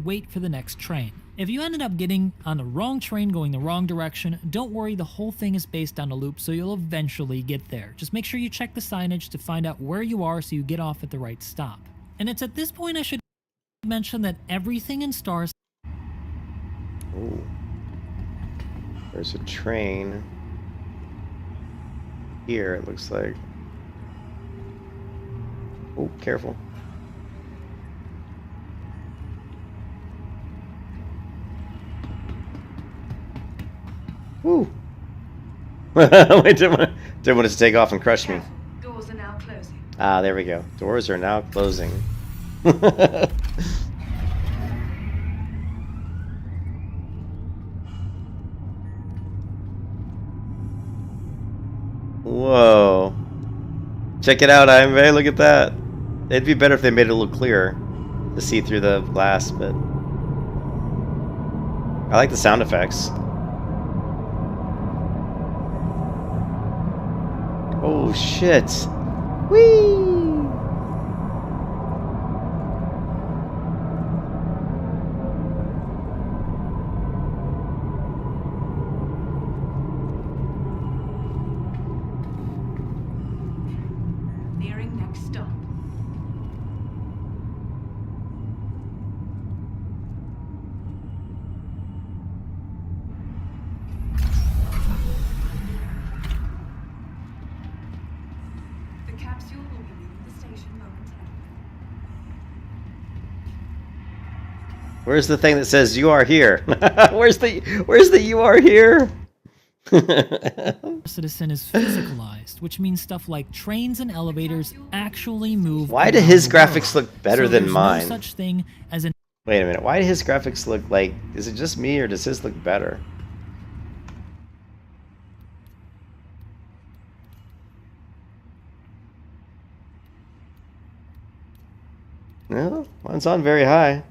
wait for the next train. If you ended up getting on the wrong train going the wrong direction, don't worry, the whole thing is based on a loop, so you'll eventually get there. Just make sure you check the signage to find out where you are so you get off at the right stop. And it's at this point I should mention that everything in Star... Ooh. There's a train here, it looks like. Oh, careful. Woo! Wait, didn't want it to take off and crush me. Doors are now closing. Ah, there we go. Doors are now closing. Whoa. Check it out, IMV. Look at that. It'd be better if they made it a little clearer to see through the glass, but I like the sound effects. Oh shit! Whee! Nearing next stop. The capsule will be leaving the station momentarily. Where's the thing that says "You are here"? Where's the "You are here"? Citizen is physicalized, which means stuff like trains and elevators actually move. Why do around his the world. graphics look better So than there's mine? No such thing as an Wait a minute. Why do his graphics look like? Is it just me or does his look better? No, mine's on very high.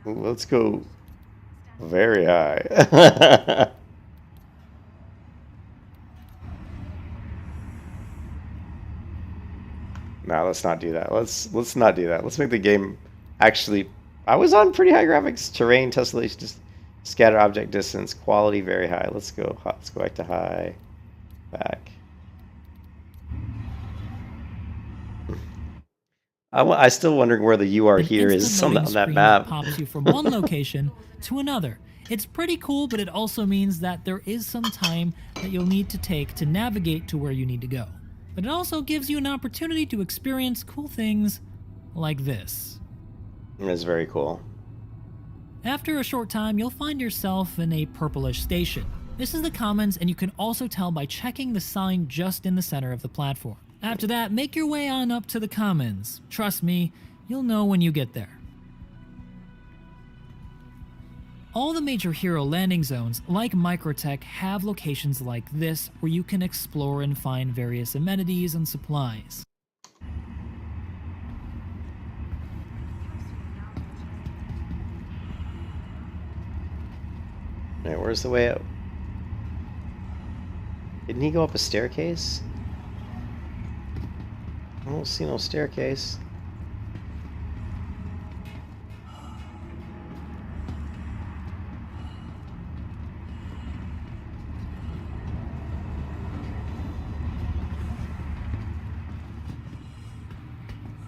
Ooh, let's go very high. No, let's not do that. Let's not do that. Let's make the game actually. I was on pretty high graphics. Terrain, tessellation, just scatter object distance, quality very high. Let's go. Let's go back to high. Back. I still wondering where the "You are an here" instant is on loading that screen map. pops you from one location to another. It's pretty cool, but it also means that there is some time that you'll need to take to navigate to where you need to go. But it also gives you an opportunity to experience cool things like this. It's very cool. After a short time, you'll find yourself in a purplish station. This is the commons, and you can also tell by checking the sign just in the center of the platform. After that, make your way on up to the commons. Trust me, you'll know when you get there. All the major hero landing zones, like Microtech, have locations like this where you can explore and find various amenities and supplies. Alright, where's the way out? Didn't he go up a staircase? I don't see no staircase.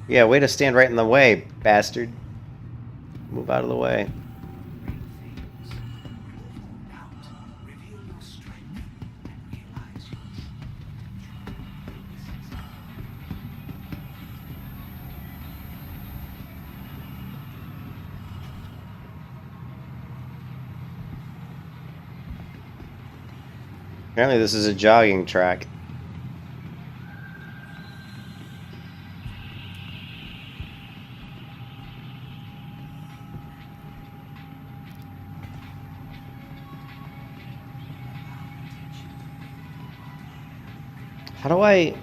Yeah, way to stand right in the way, bastard. Move out of the way. Apparently this is a jogging track. How do I...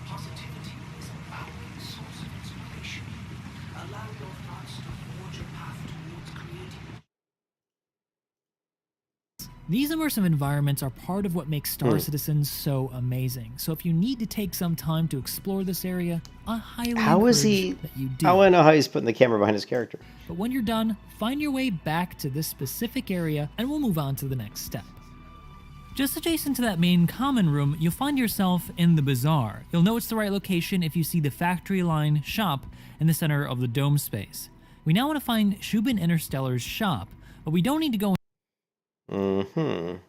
Positivity is a powerful source of inspiration. Allow your thoughts to forge a path towards creating. These immersive environments are part of what makes Star Citizen so amazing. So if you need to take some time to explore this area, I highly How is encourage he... that you do. How do I know how he's putting the camera behind his character? But when you're done, find your way back to this specific area and we'll move on to the next step. Just adjacent to that main common room, you'll find yourself in the Bazaar. You'll know it's the right location if you see the factory line shop in the center of the dome space. We now want to find Shubin Interstellar's shop, but we don't need to go Mm-hmm. It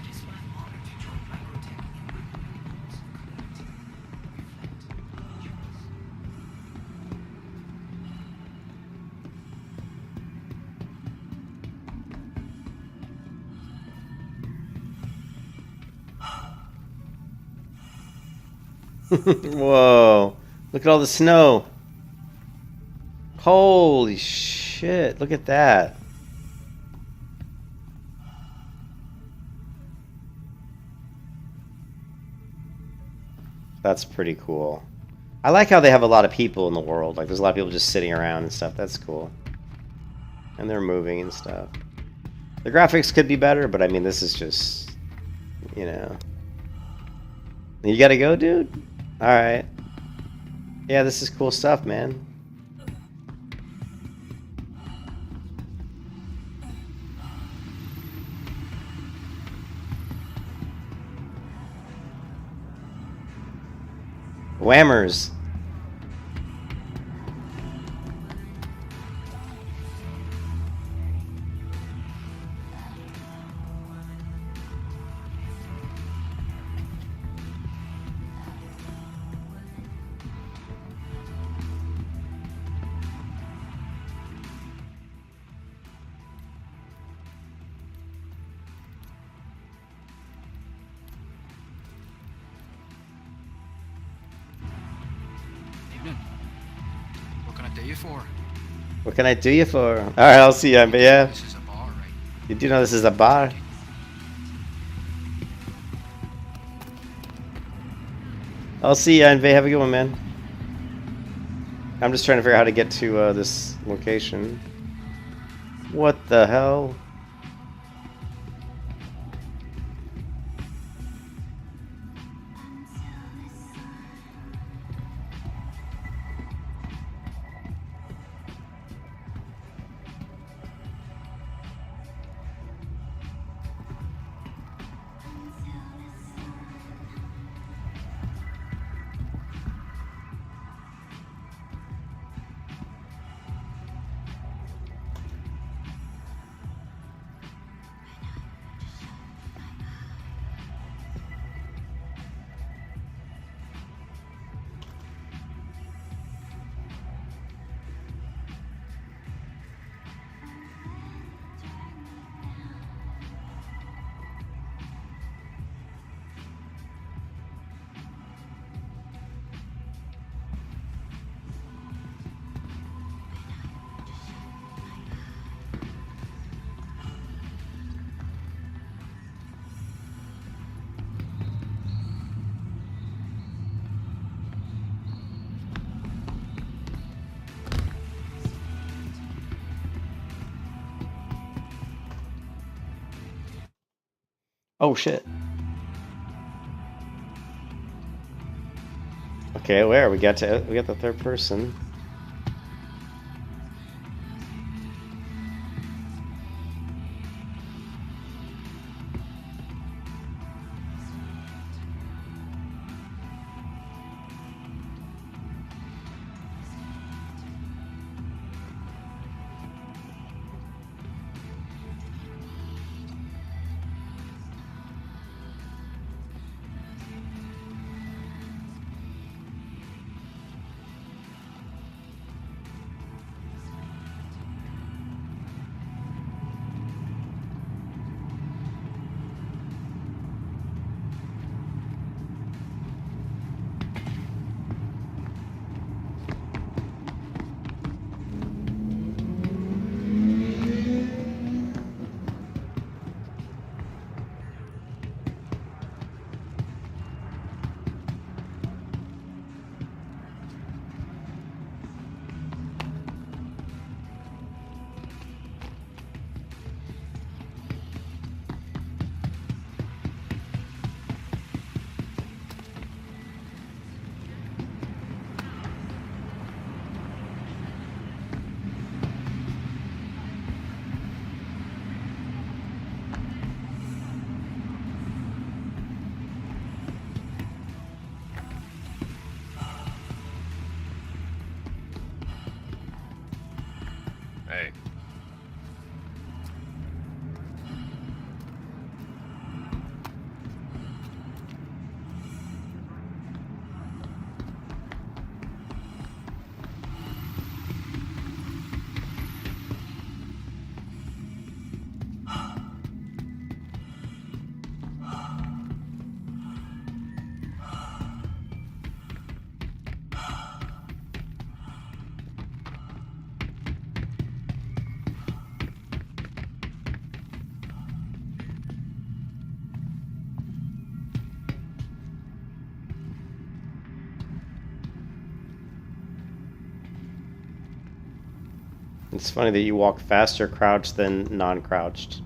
is my honor to join Microtech in bringing people's creativity and Whoa. Look at all the snow. Holy shit. Look at that. That's pretty cool. I like how they have a lot of people in the world. Like, there's a lot of people just sitting around and stuff. That's cool. And they're moving and stuff. The graphics could be better, but I mean, this is just, you know. You gotta go, dude? Alright. Yeah, this is cool stuff, man. Whammers. Evening. What can I do you for? What can I do you for? Alright, I'll see you, but yeah. This is a bar, right? You do know this is a bar. I'll see you, Envy. Have a good one, man. I'm just trying to figure out how to get to this location. What the hell? Oh shit. Okay, where we got the third person. Hey. It's funny that you walk faster crouched than non-crouched.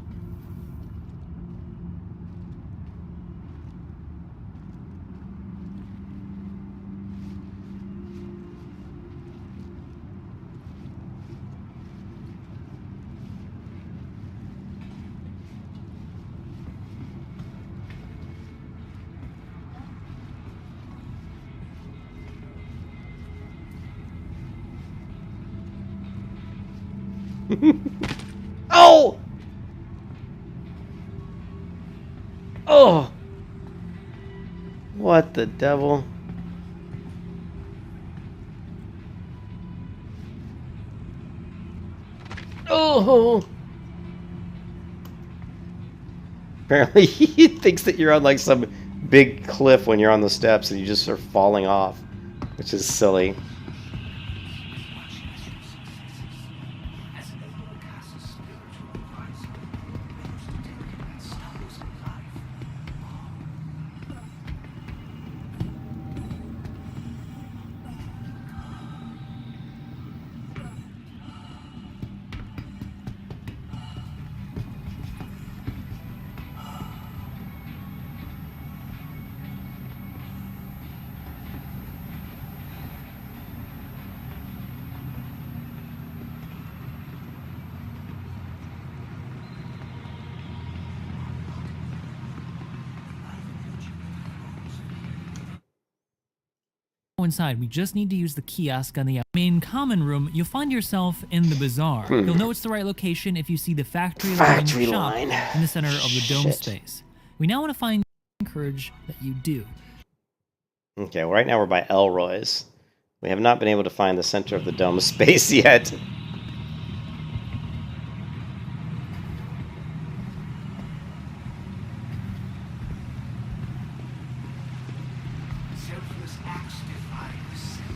Oh! Oh! What the devil? Oh! Apparently he thinks that you're on like some big cliff when you're on the steps and you just are falling off, which is silly. Inside, we just need to use the kiosk on the main common room. You'll find yourself in the bazaar. You'll know it's the right location if you see the factory shop line in the center of the dome Shit. space. We now want to find encourage that you do. Okay, well, right now we're by Elroy's. We have not been able to find the center of the dome space yet. Selfless acts defy the self.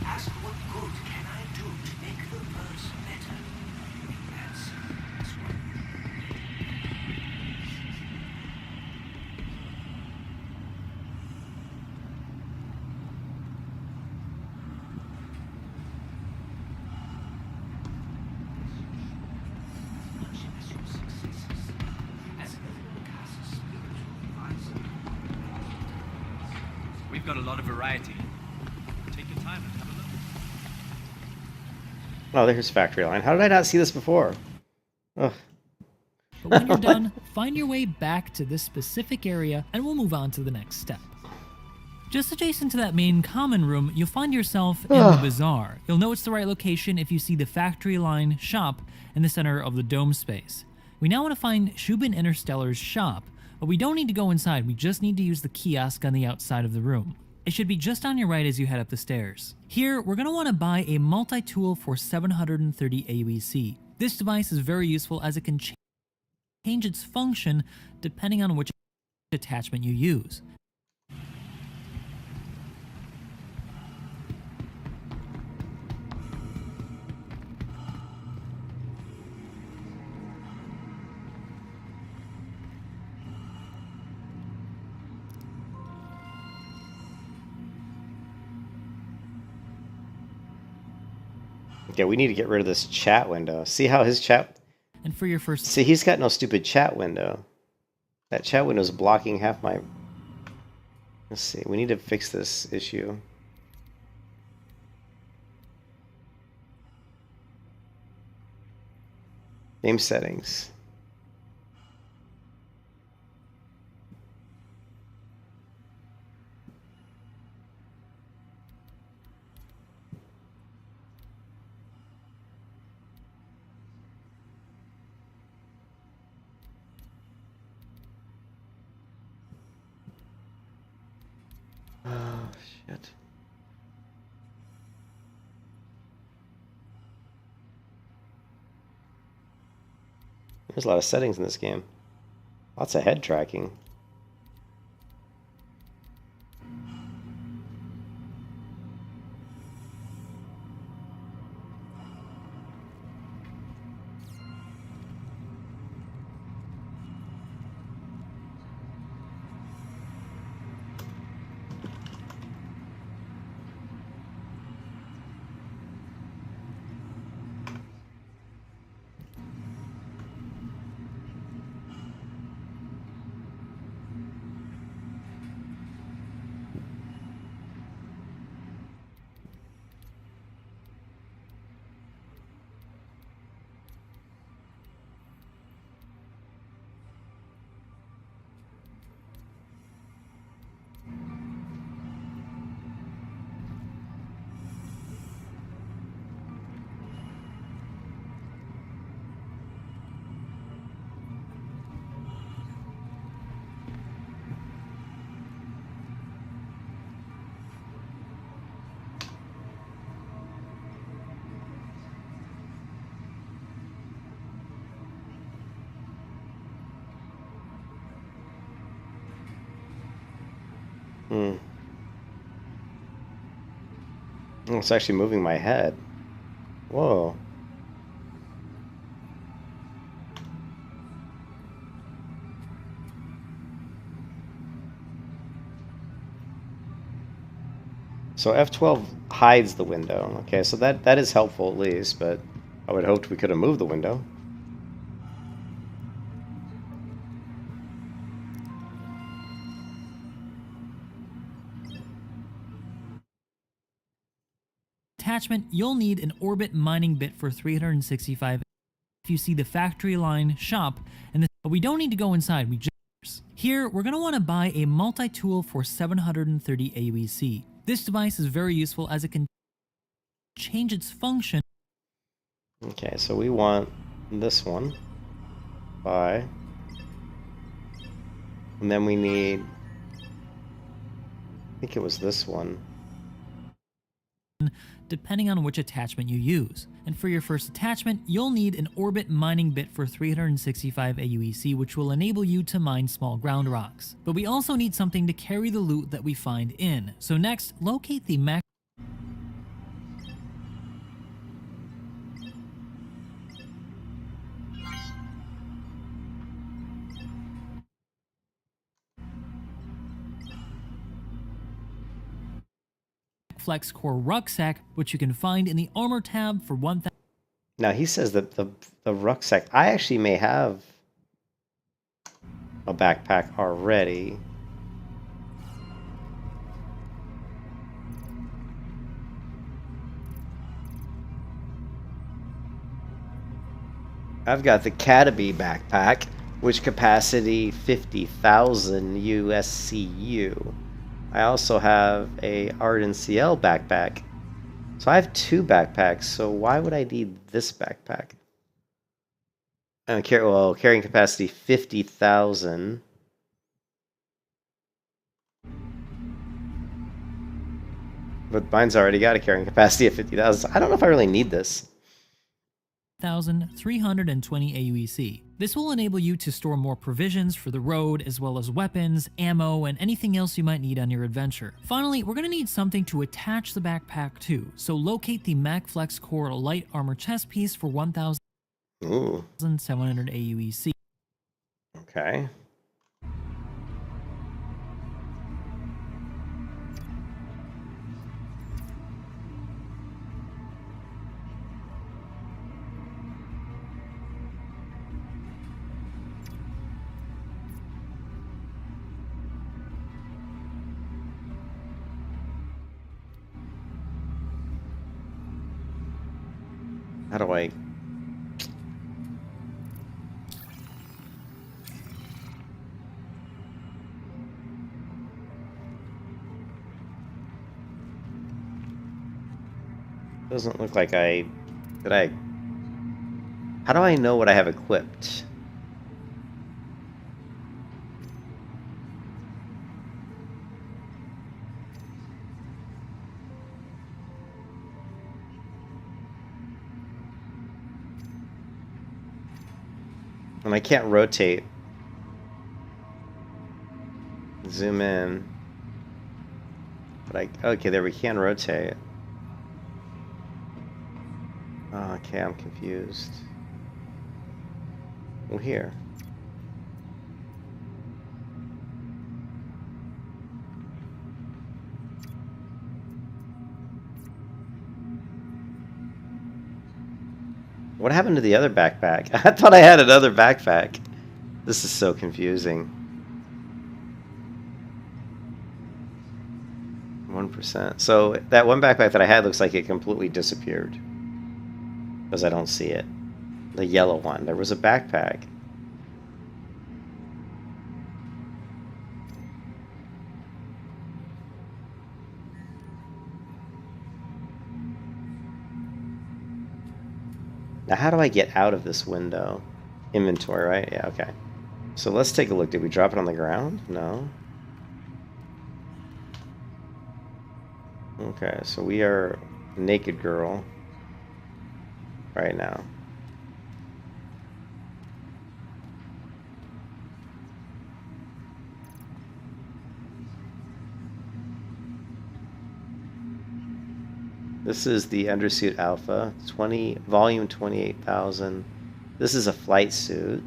Ask what good can I do to make the verse better? That's what We've got a lot of variety. Take your time and have a look. Oh, there's factory line. How did I not see this before? Ugh. But when you're done, find your way back to this specific area and we'll move on to the next step. Just adjacent to that main common room, you'll find yourself in the bazaar. You'll know it's the right location if you see the factory line shop in the center of the dome space. We now want to find Shubin Interstellar's shop, but we don't need to go inside, we just need to use the kiosk on the outside of the room. It should be just on your right as you head up the stairs. Here, we're going to want to buy a multi-tool for 730 AUEC. This device is very useful as it can change its function depending on which attachment you use. Okay, we need to get rid of this chat window. See how his chat... And for your first... See, he's got no stupid chat window. That chat window is blocking half my... Let's see, we need to fix this issue. Game settings. Oh, shit. There's a lot of settings in this game. Lots of head tracking. Oh, it's actually moving my head. Whoa. So F12 hides the window. Okay, so that is helpful at least, but I would have hoped we could have moved the window. Attachment, you'll need an Orbit mining bit for 365 if you see the factory line shop, but we don't need to go inside, we just... Here, we're going to want to buy a multi-tool for 730 AUEC. This device is very useful as it can change its function. Okay, so we want this one. Buy. And then we need... I think it was this one. Depending on which attachment you use. And for your first attachment, you'll need an Orbit mining bit for 365 AUEC, which will enable you to mine small ground rocks. But we also need something to carry the loot that we find in. So next, locate the max Flex Core rucksack, which you can find in the armor tab for 1,000. Now he says that the rucksack, I actually may have a backpack already. I've got the Catabee backpack, which capacity 50,000 USCU. I also have a Arden CL backpack. So I have 2 backpacks, so why would I need this backpack? And carrying capacity 50,000. But mine's already got a carrying capacity of 50,000. I don't know if I really need this. 1,320 AUEC. This will enable you to store more provisions for the road, as well as weapons, ammo, and anything else you might need on your adventure. Finally, we're going to need something to attach the backpack to, so locate the MacFlex Core Light Armor chest piece for 1,700 AUEC. Okay. How do I... Doesn't look like I... Did I... How do I know what I have equipped? And I can't rotate. Zoom in. But okay, there we can rotate. Oh, okay, I'm confused. Well, here. What happened to the other backpack? I thought I had another backpack. This is so confusing. 1%. So that one backpack that I had looks like it completely disappeared. Because I don't see it. The yellow one. There was a backpack. Now, how do I get out of this window? Inventory, right? Yeah, okay. So let's take a look. Did we drop it on the ground? No. Okay, so we are Naked Girl right now. This is the Undersuit Alpha, volume 28,000. This is a flight suit.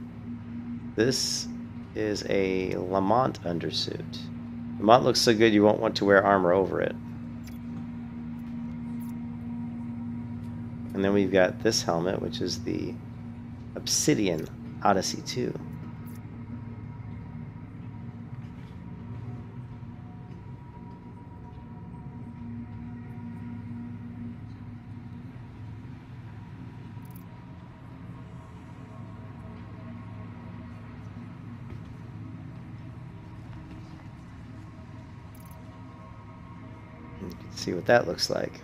This is a Lamont undersuit. Lamont looks so good you won't want to wear armor over it. And then we've got this helmet, which is the Obsidian Odyssey 2. You can see what that looks like.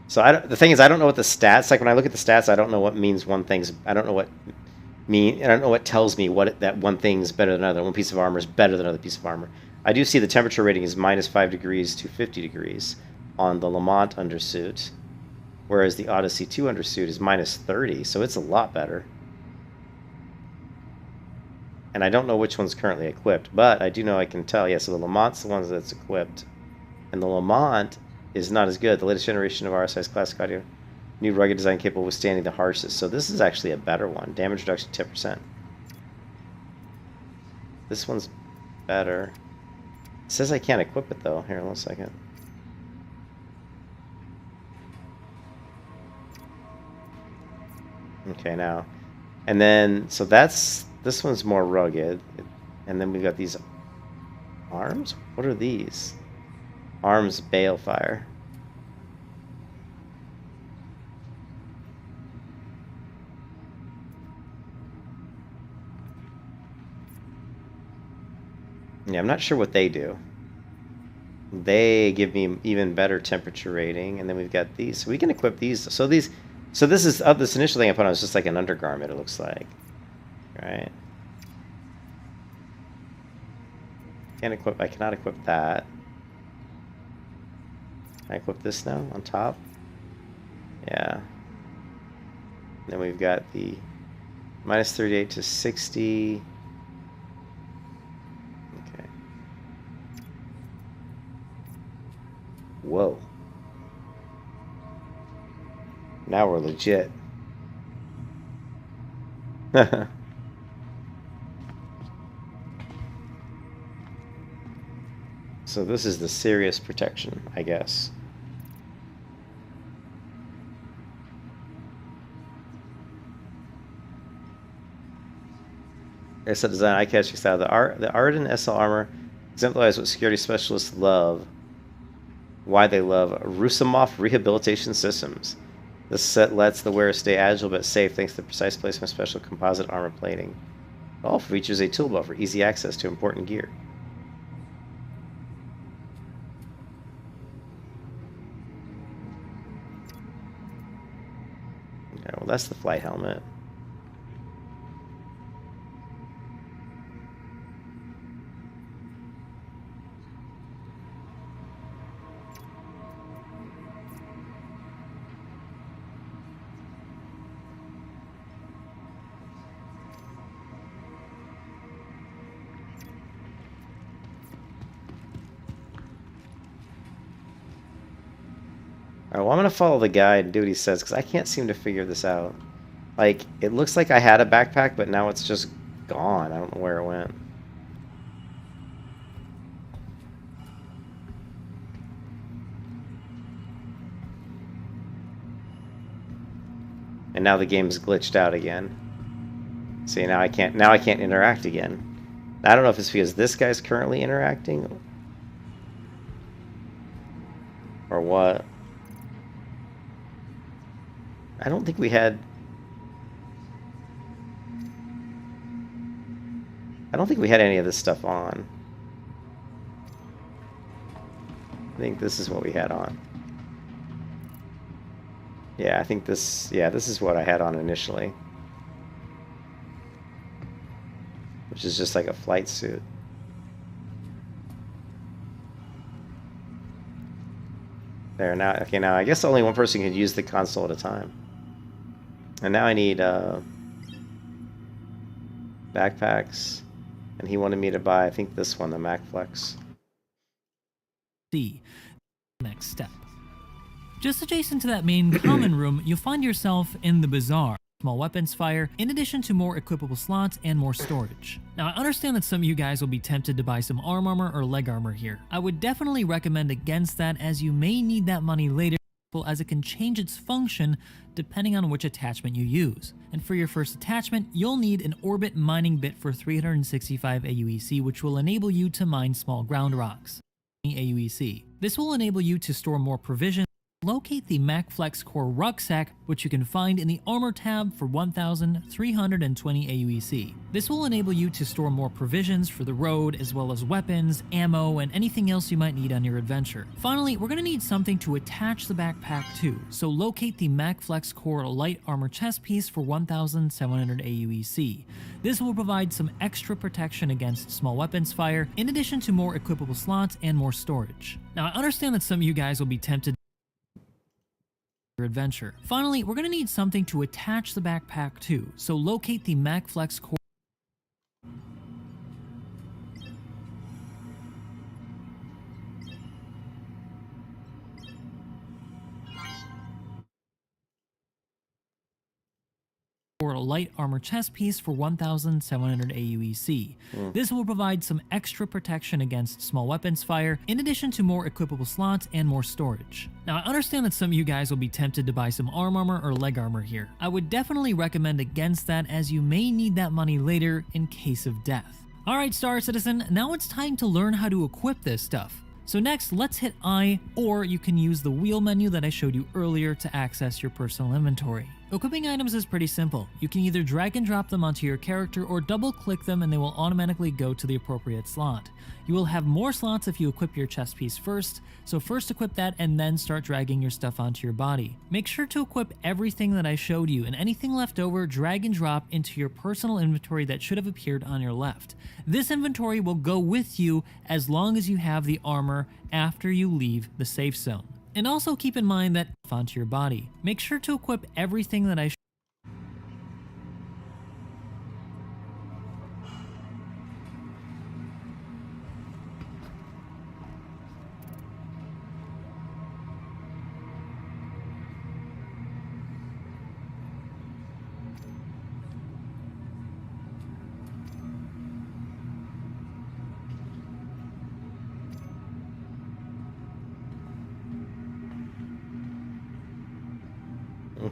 So the thing is, I don't know what the stats, like when I look at the stats, I don't know what means one thing's, I don't know what tells me that one thing's better than another. One piece of armor is better than another piece of armor. I do see the temperature rating is -5 degrees to 50 degrees on the Lamont undersuit, whereas the Odyssey 2 undersuit is -30, so it's a lot better. And I don't know which one's currently equipped, but I do know I can tell. Yeah, so the Lamont's the one that's equipped. And the Lamont is not as good. The latest generation of RSI's classic audio. New rugged design capable of withstanding the harshest. So this is actually a better one. Damage reduction 10%. This one's better. It says I can't equip it though. Here, 1 second. Okay, now. And then, so this one's more rugged. And then we've got these arms? What are these? Arms Balefire. Yeah, I'm not sure what they do. They give me even better temperature rating, and then we've got these. So we can equip these. So this is this initial thing I put on is just like an undergarment. It looks like, right? I cannot equip that. Can I equip this now on top? Yeah. Then we've got the minus 38 to 60. Okay. Whoa. Now we're legit. So this is the serious protection, I guess. Set design, eye-catching style. The Arden SL armor exemplifies what security specialists love. Why they love Rusimov rehabilitation systems. This set lets the wearer stay agile but safe thanks to the precise placement of special composite armor plating. It also features a toolbar for easy access to important gear. Okay, well that's the flight helmet. Alright, well I'm going to follow the guide and do what he says, because I can't seem to figure this out. Like, it looks like I had a backpack, but now it's just gone. I don't know where it went. And now the game's glitched out again. See, now I can't interact again. I don't know if it's because this guy's currently interacting or what. I don't think we had... I don't think we had any of this stuff on. I think this is what we had on. Yeah, I think this... Yeah, this is what I had on initially. Which is just like a flight suit. There, now... Okay, now I guess only one person can use the console at a time. And now I need backpacks, and he wanted me to buy, I think, this one, the MacFlex. C. Next step. Just adjacent to that main common room, you'll find yourself in the bazaar. Small weapons fire, in addition to more equipable slots and more storage. Now, I understand that some of you guys will be tempted to buy some arm armor or leg armor here. I would definitely recommend against that, as you may need that money later, as it can change its function depending on which attachment you use. And for your first attachment, you'll need an orbit mining bit for 365 AUEC, which will enable you to mine small ground rocks. AUEC. This will enable you to store more provisions. Locate the MacFlex Core Rucksack, which you can find in the Armor tab for 1,320 AUEC. This will enable you to store more provisions for the road, as well as weapons, ammo, and anything else you might need on your adventure. Finally, we're going to need something to attach the backpack to, so locate the MacFlex Core Light Armor chest piece for 1,700 AUEC. This will provide some extra protection against small weapons fire, in addition to more equipable slots and more storage. Now, I understand that some of you guys will be tempted your adventure. Finally, we're going to need something to attach the backpack to, so locate the MacFlex Core Light Armor chest piece for 1,700 AUEC. This will provide some extra protection against small weapons fire, in addition to more equipable slots and more storage. Now, I understand that some of you guys will be tempted to buy some arm armor or leg armor here. I would definitely recommend against that, as you may need that money later in case of death. Alright, Star Citizen, now it's time to learn how to equip this stuff. So next, let's hit I, or you can use the wheel menu that I showed you earlier to access your personal inventory. Equipping items is pretty simple. You can either drag and drop them onto your character or double click them and they will automatically go to the appropriate slot. You will have more slots if you equip your chest piece first, so first equip that and then start dragging your stuff onto your body. Make sure to equip everything that I showed you, and anything left over drag and drop into your personal inventory that should have appeared on your left. This inventory will go with you as long as you have the armor after you leave the safe zone. And also keep in mind that onto your body. Make sure to equip everything that I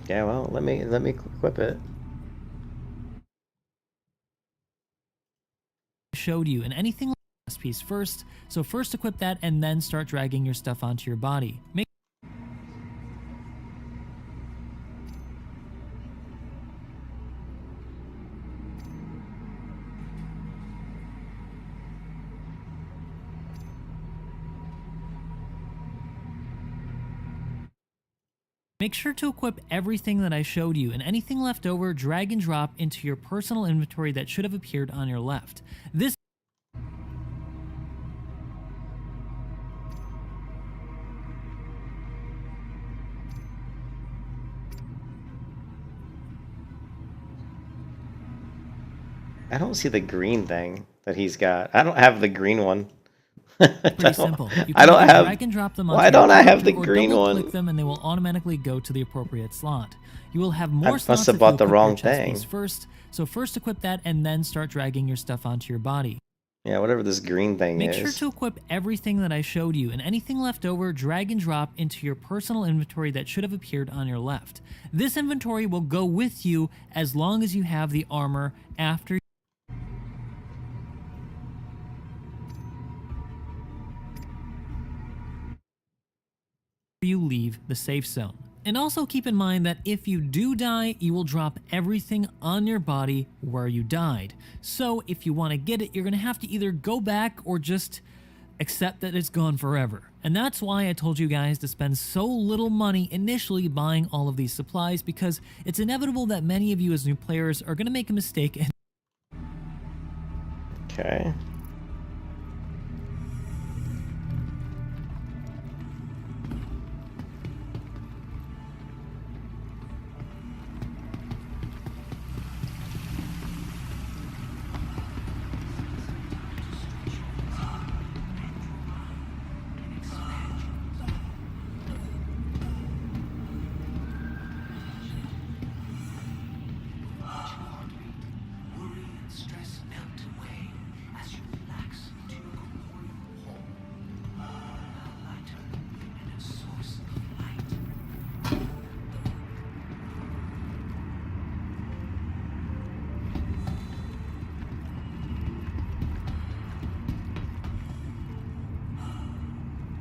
Okay, well, let me equip it. showed you, and anything last piece first, so first equip that and then start dragging your stuff onto your body. Make sure to equip everything that I showed you, and anything left over drag and drop into your personal inventory that should have appeared on your left. This I don't see the green thing that he's got. I don't have the green one. pretty simple. You I can don't either have. drag and drop them onto Why your don't I have the character or green double-click one? them and they will automatically go to the appropriate slot. You will have more must slots have if bought you the equip wrong your chest thing. piece first, so first equip that and then start dragging your stuff onto your body. Yeah, whatever this green thing Make is. sure to equip everything that I showed you, and anything left over drag and drop into your personal inventory that should have appeared on your left. This inventory will go with you as long as you have the armor after you leave the safe zone. And also keep in mind that if you do die, you will drop everything on your body where you died. So if you want to get it, you're going to have to either go back or just accept that it's gone forever. And that's why I told you guys to spend so little money initially buying all of these supplies, because it's inevitable that many of you as new players are going to make a mistake and Okay. Worry and stress melt away as you relax into your corporeal home. A lighter and a source of light.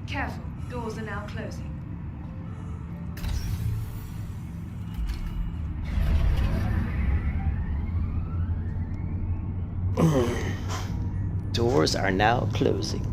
Careful, doors are now closing. Doors are now closing.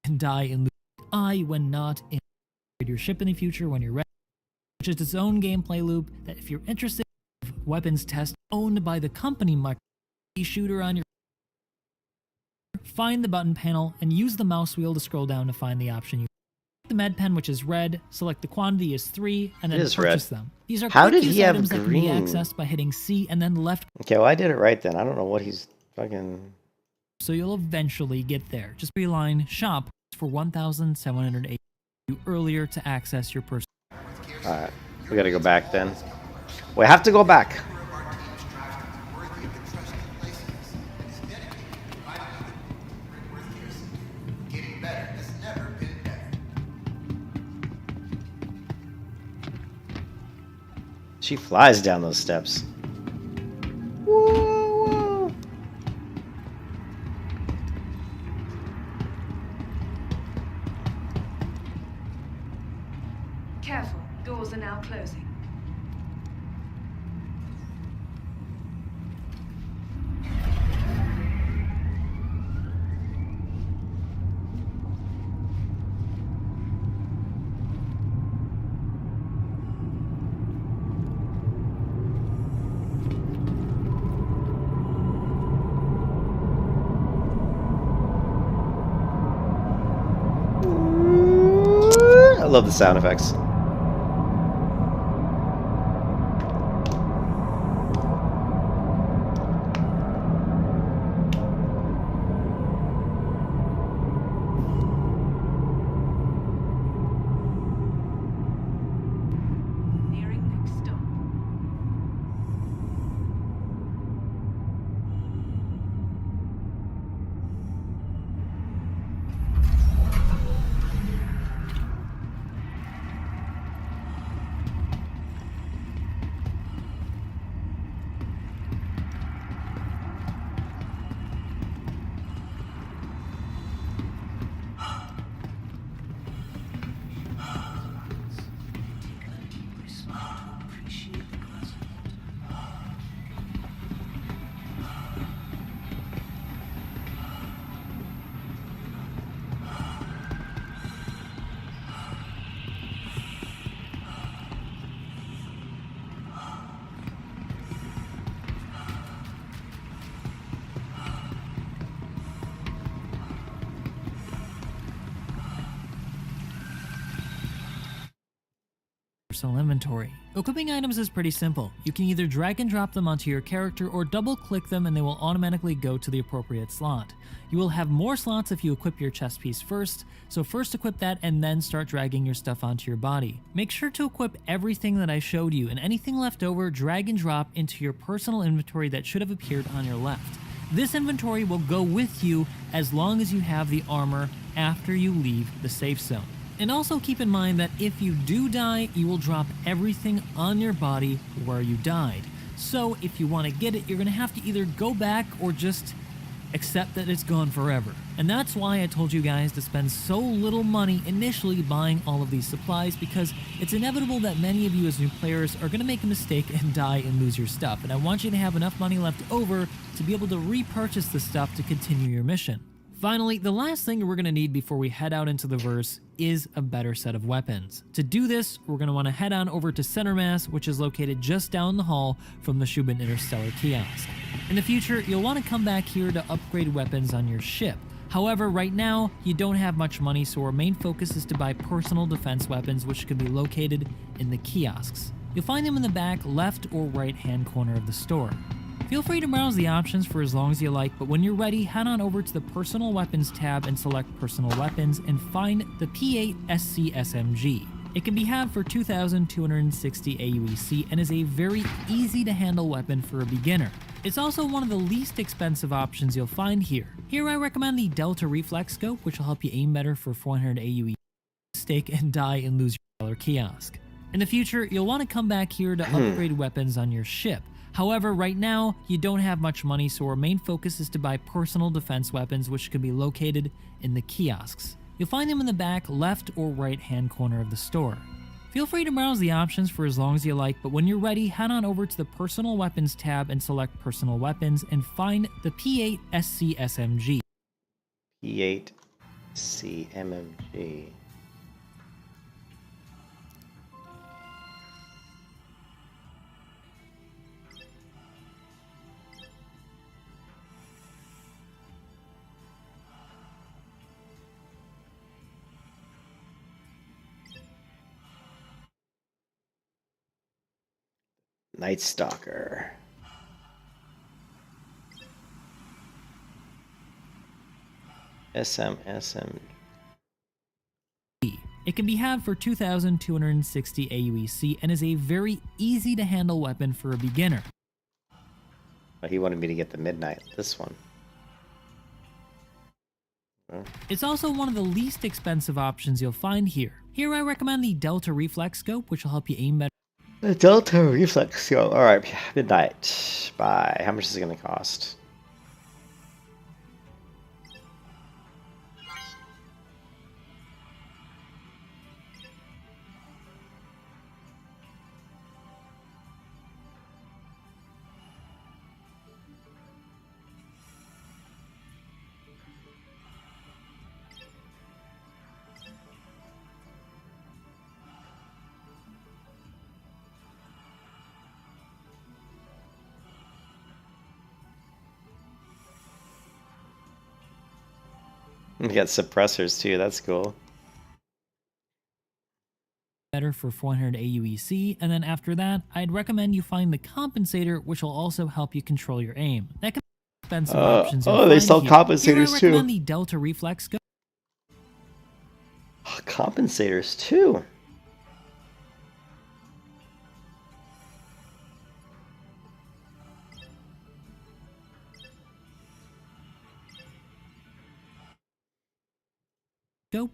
And die and lose your eye when not in your ship in the future when you're ready, which is its own gameplay loop that if you're interested in weapons test owned by the company Micro shooter on your find the button panel and use the mouse wheel to scroll down to find the option you the med pen, which is red, select the quantity as 3, and then purchase them. These are How quick did use he have items that can be green? accessed by hitting C and then left, Okay, well I did it right then. I don't know what he's fucking. so you'll eventually get there. Just reline shop for 1,780 earlier to access your personal. Alright, we gotta go back then. We have to go back. She flies down those steps. Whoa, whoa. Careful, doors are now closing. I love the sound effects. Nearing next stop. Personal inventory. Equipping items is pretty simple. You can either drag and drop them onto your character or double click them and they will automatically go to the appropriate slot. You will have more slots if you equip your chest piece first, so first equip that and then start dragging your stuff onto your body. Make sure to equip everything that I showed you, and anything left over drag and drop into your personal inventory that should have appeared on your left. This inventory will go with you as long as you have the armor after you leave the safe zone. And also keep in mind that if you do die, you will drop everything on your body where you died. So if you want to get it, you're going to have to either go back or just accept that it's gone forever. And that's why I told you guys to spend so little money initially buying all of these supplies, because it's inevitable that many of you as new players are going to make a mistake and die and lose your stuff. And I want you to have enough money left over to be able to repurchase the stuff to continue your mission. Finally, the last thing we're going to need before we head out into the verse is a better set of weapons. To do this, we're going to want to head on over to Center Mass, which is located just down the hall from the Shubin Interstellar Kiosk. In the future, you'll want to come back here to upgrade weapons on your ship. However, right now, you don't have much money, so our main focus is to buy personal defense weapons, which can be located in the kiosks. You'll find them in the back left or right hand corner of the store. Feel free to browse the options for as long as you like, but when you're ready, head on over to the Personal Weapons tab and select Personal Weapons and find the P8 SC SMG. It can be had for 2,260 AUEC and is a very easy to handle weapon for a beginner. It's also one of the least expensive options you'll find here. Here I recommend the Delta Reflex Scope, which will help you aim better for 400 AUE, mistake and die and lose your kiosk. In the future, you'll want to come back here to upgrade weapons on your ship. However, right now, you don't have much money, so our main focus is to buy personal defense weapons, which can be located in the kiosks. You'll find them in the back left or right hand corner of the store. Feel free to browse the options for as long as you like, but when you're ready, head on over to the Personal Weapons tab and select Personal Weapons and find the P8 SC SMG. P8C MMG. Night Stalker. SM. It can be had for 2,260 AUEC and is a very easy to handle weapon for a beginner. But he wanted me to get the Midnight, this one. Oh. It's also one of the least expensive options you'll find here. Here I recommend the Delta Reflex Scope, which will help you aim better. The Delta Reflex Scope. Alright, Midnight. Bye. How much is it going to cost? We got suppressors too, that's cool. Better for 400 AUEC, and then after that, I'd recommend you find the Compensator, which will also help you control your aim. That can be expensive options. Oh, they sell compensators here I too. recommend the Delta Reflex Scope. Compensators too.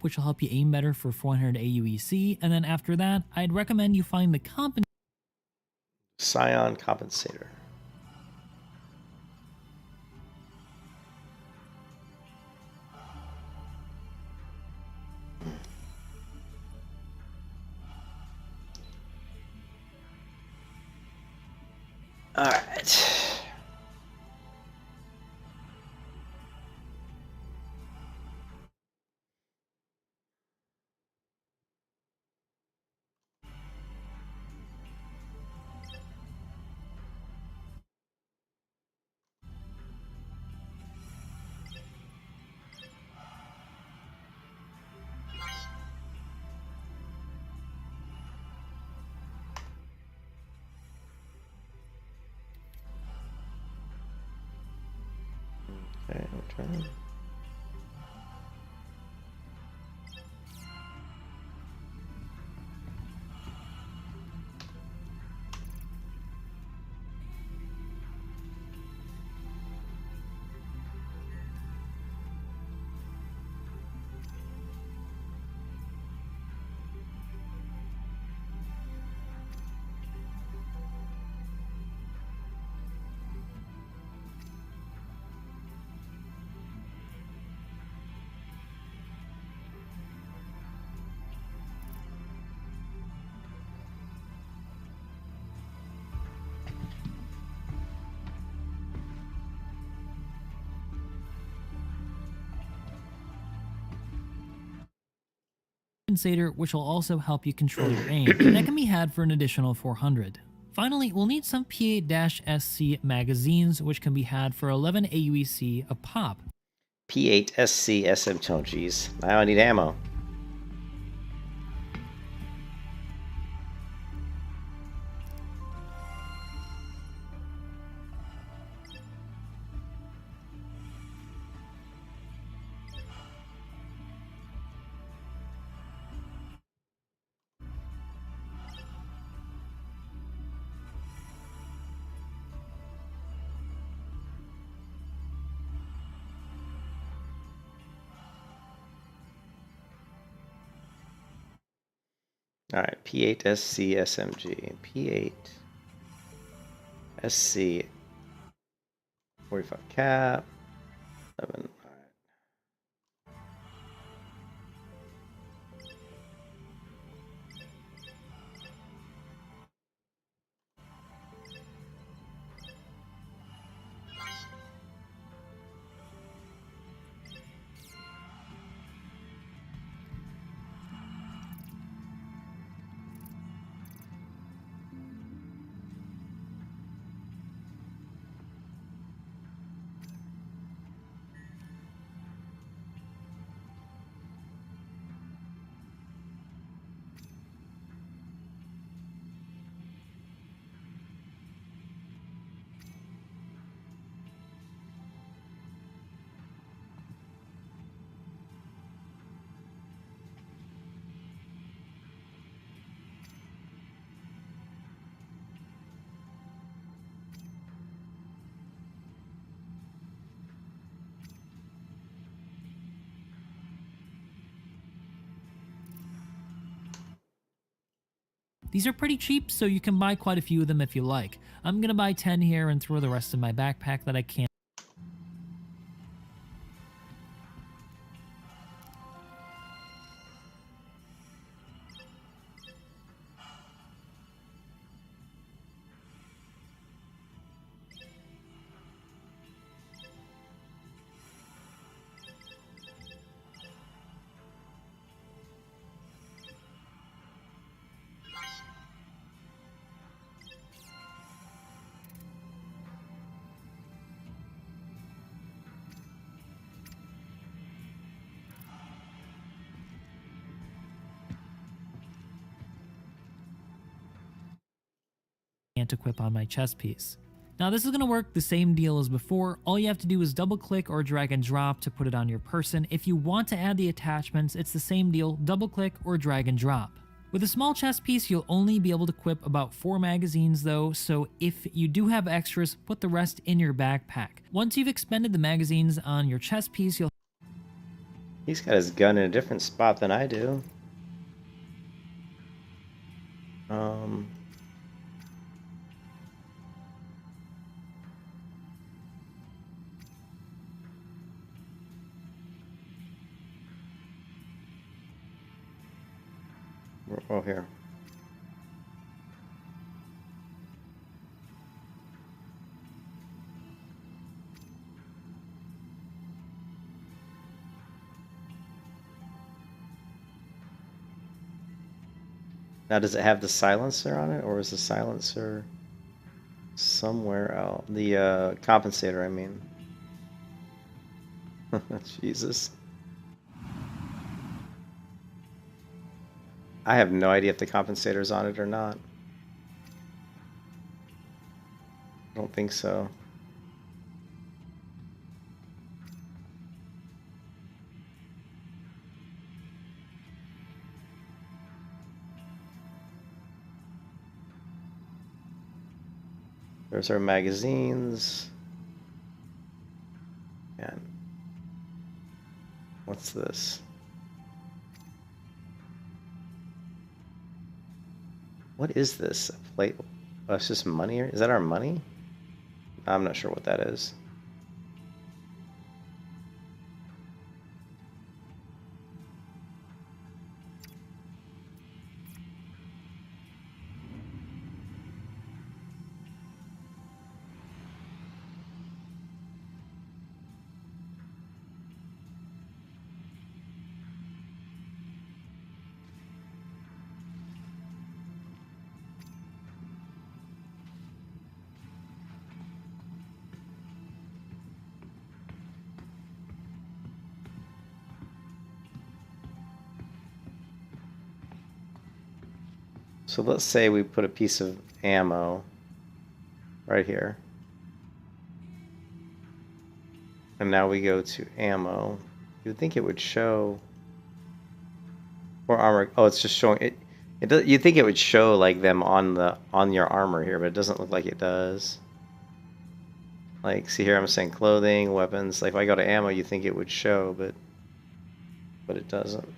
Which will help you aim better for 400 AUEC, and then after that, I'd recommend you find the Scion Compensator. All right. Okay, return. Compensator, which will also help you control your aim. That can be had for an additional 400. Finally, we'll need some P8-SC magazines, which can be had for 11 AUEC a pop. P8SC SM. Oh, geez. Now I need ammo. All right, P8SC SMG. P8SC 45 cap. 7. All right. These are pretty cheap, so you can buy quite a few of them if you like. I'm gonna buy 10 here and throw the rest in my backpack that I can't. Equip on my chest piece. Now this is going to work the same deal as before. All you have to do is double click or drag and drop to put it on your person. If you want to add the attachments, it's the same deal, double click or drag and drop. With a small chest piece, you'll only be able to equip about 4 magazines though, so if you do have extras, put the rest in your backpack. Once you've expended the magazines on your chest piece, you'll... He's got his gun in a different spot than I do. Oh, here. Now, does it have the silencer on it, or is the silencer somewhere else? The compensator, I mean. Jesus. I have no idea if the compensator's on it or not. I don't think so. There's our magazines. And what's this? What is this? A plate? Oh, it's just money? Is that our money? I'm not sure what that is. So let's say we put a piece of ammo right here. And now we go to ammo. You would think it would show, or armor. Oh, it's just showing it. It does. You think it would show like them on your armor here, but it doesn't look like it does. Like, see here, I'm saying clothing, weapons. Like if I go to ammo, you think it would show, but it doesn't.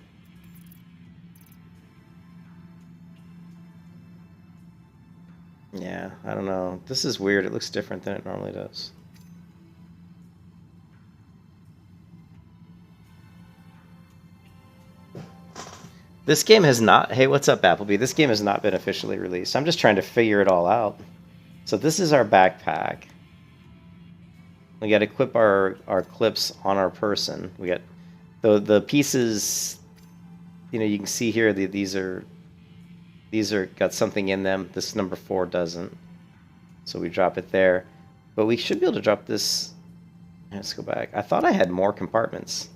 Yeah, I don't know. This is weird. It looks different than it normally does. This game has not... Hey, what's up, Applebee? This game has not been officially released. I'm just trying to figure it all out. So this is our backpack. We got to equip our clips on our person. We got the pieces... You know, you can see here that these are got something in them. This number 4 doesn't. So we drop it there. But we should be able to drop this. Let's go back. I thought I had more compartments.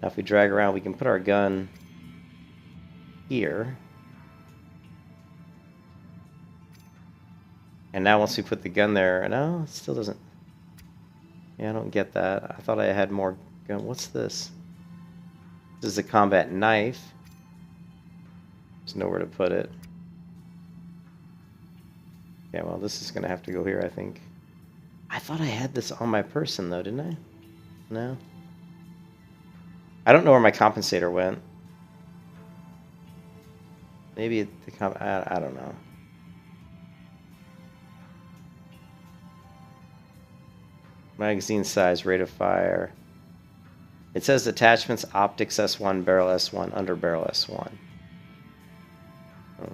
Now if we drag around, we can put our gun here. And now once we put the gun there, no, it still doesn't. Yeah, I don't get that. I thought I had more gun. What's this? This is a combat knife. There's nowhere to put it. Yeah, well, this is going to have to go here, I think. I thought I had this on my person, though, didn't I? No? I don't know where my compensator went. Maybe I don't know. Magazine size, rate of fire. It says attachments, optics S1, barrel S1, under barrel S1. Oh.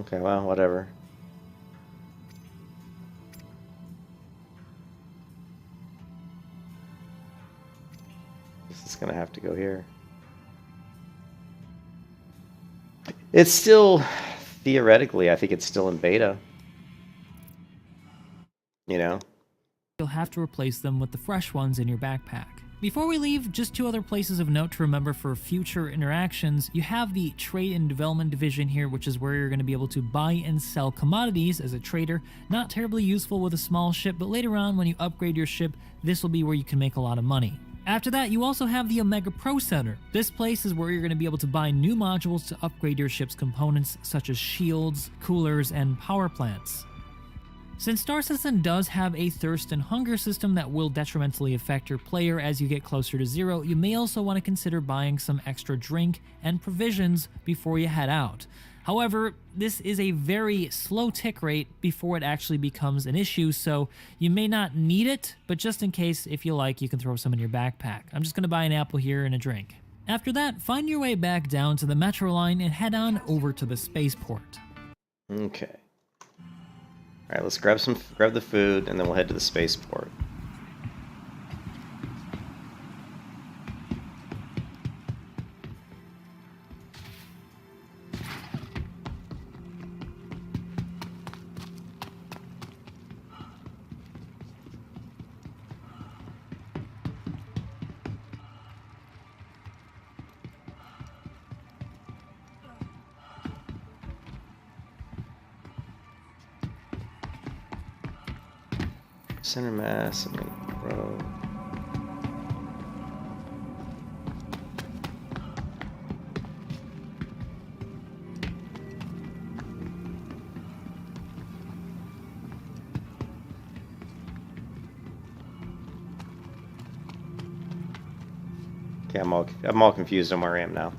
Okay, well, whatever. This is gonna have to go here. It's still, theoretically, I think it's still in beta. You know? You'll have to replace them with the fresh ones in your backpack. Before we leave, just 2 other places of note to remember for future interactions. You have the Trade and Development division here, which is where you're going to be able to buy and sell commodities as a trader. Not terribly useful with a small ship, but later on when you upgrade your ship, this will be where you can make a lot of money. After that, you also have the Omega Pro Center. This place is where you're going to be able to buy new modules to upgrade your ship's components, such as shields, coolers, and power plants. Since Star Citizen does have a thirst and hunger system that will detrimentally affect your player as you get closer to zero, you may also want to consider buying some extra drink and provisions before you head out. However, this is a very slow tick rate before it actually becomes an issue, so you may not need it, but just in case, if you like, you can throw some in your backpack. I'm just going to buy an apple here and a drink. After that, find your way back down to the metro line and head on over to the spaceport. Okay. All right, let's grab the food, and then we'll head to the spaceport. Center mass, and then row. Okay, I'm all confused on where I am now.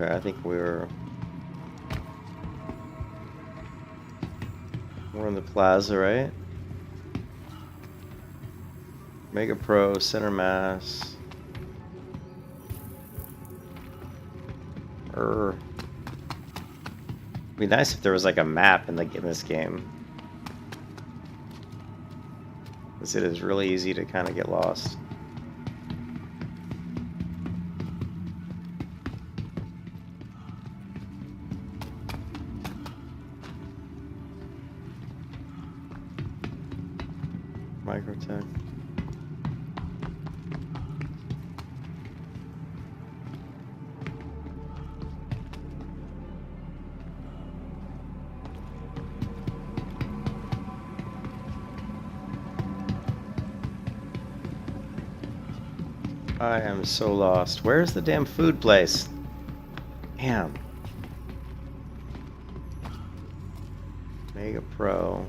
Okay, I think we're in the plaza, right? Mega Pro, center mass. It'd be nice if there was like a map in this game. Because it is really easy to kind of get lost. Microtech. I am so lost. Where's the damn food place? Damn. Mega Pro.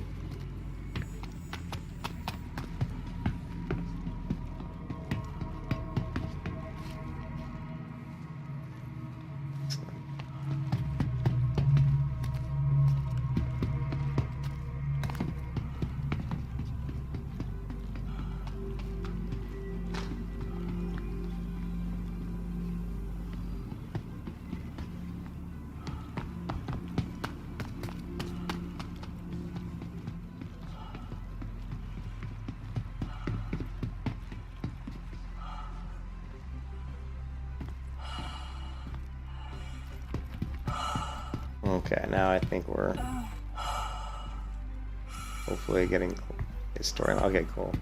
Okay, now I think we're hopefully getting a story. Okay, cool.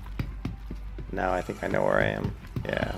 Now I think I know where I am. Yeah.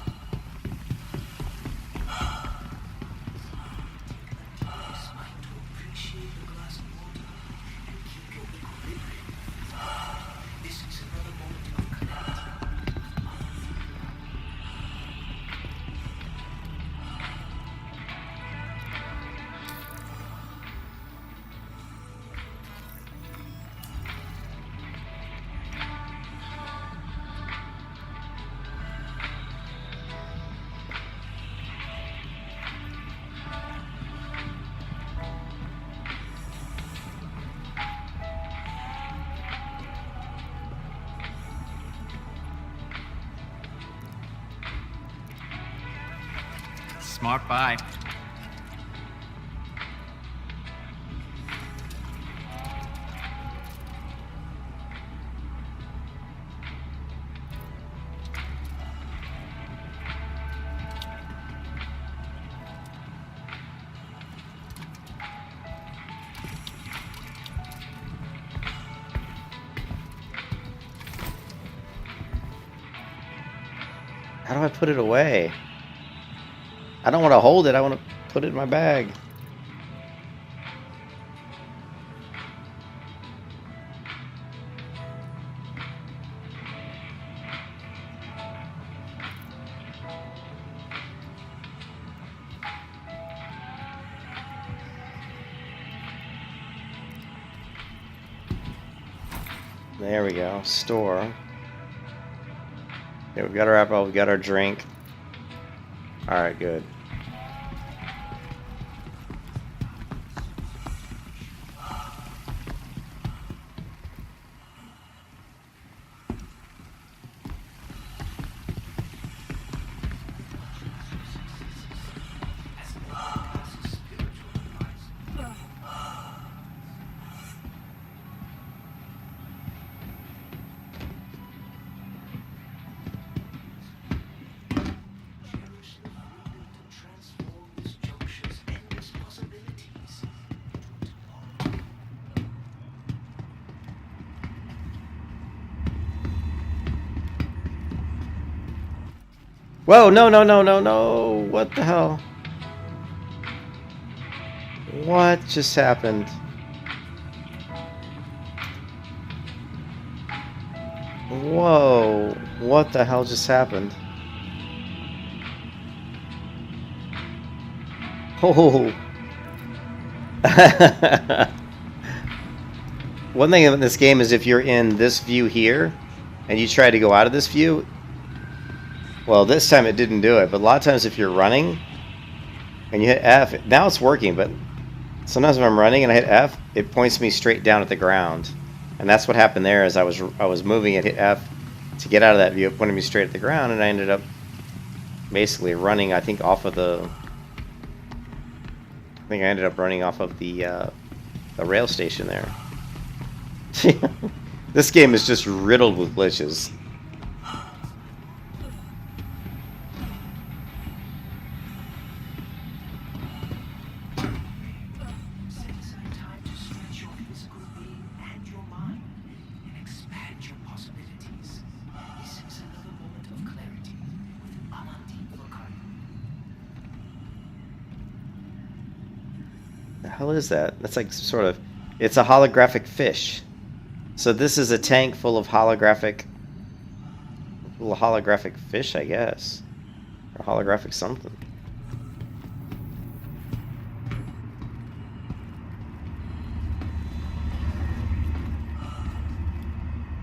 Smart buy. How do I put it away? I don't want to hold it. I want to put it in my bag. There we go. Store. Okay, we've got our apple, we've got our drink. Alright, good. Whoa, no, no, no, no, no. What the hell? What just happened? Whoa, what the hell just happened? Oh. One thing in this game is if you're in this view here and you try to go out of this view, well, this time it didn't do it, but a lot of times if you're running and you hit F, now it's working, but sometimes when I'm running and I hit F, it points me straight down at the ground. And that's what happened there as I was moving and hit F to get out of that view. It pointed me straight at the ground, and I ended up basically running, I think, off of the... I think I ended up running off of the rail station there. This game is just riddled with glitches. The hell is that? That's like sort of... It's a holographic fish. So this is a tank full of holographic fish, I guess. Or holographic something.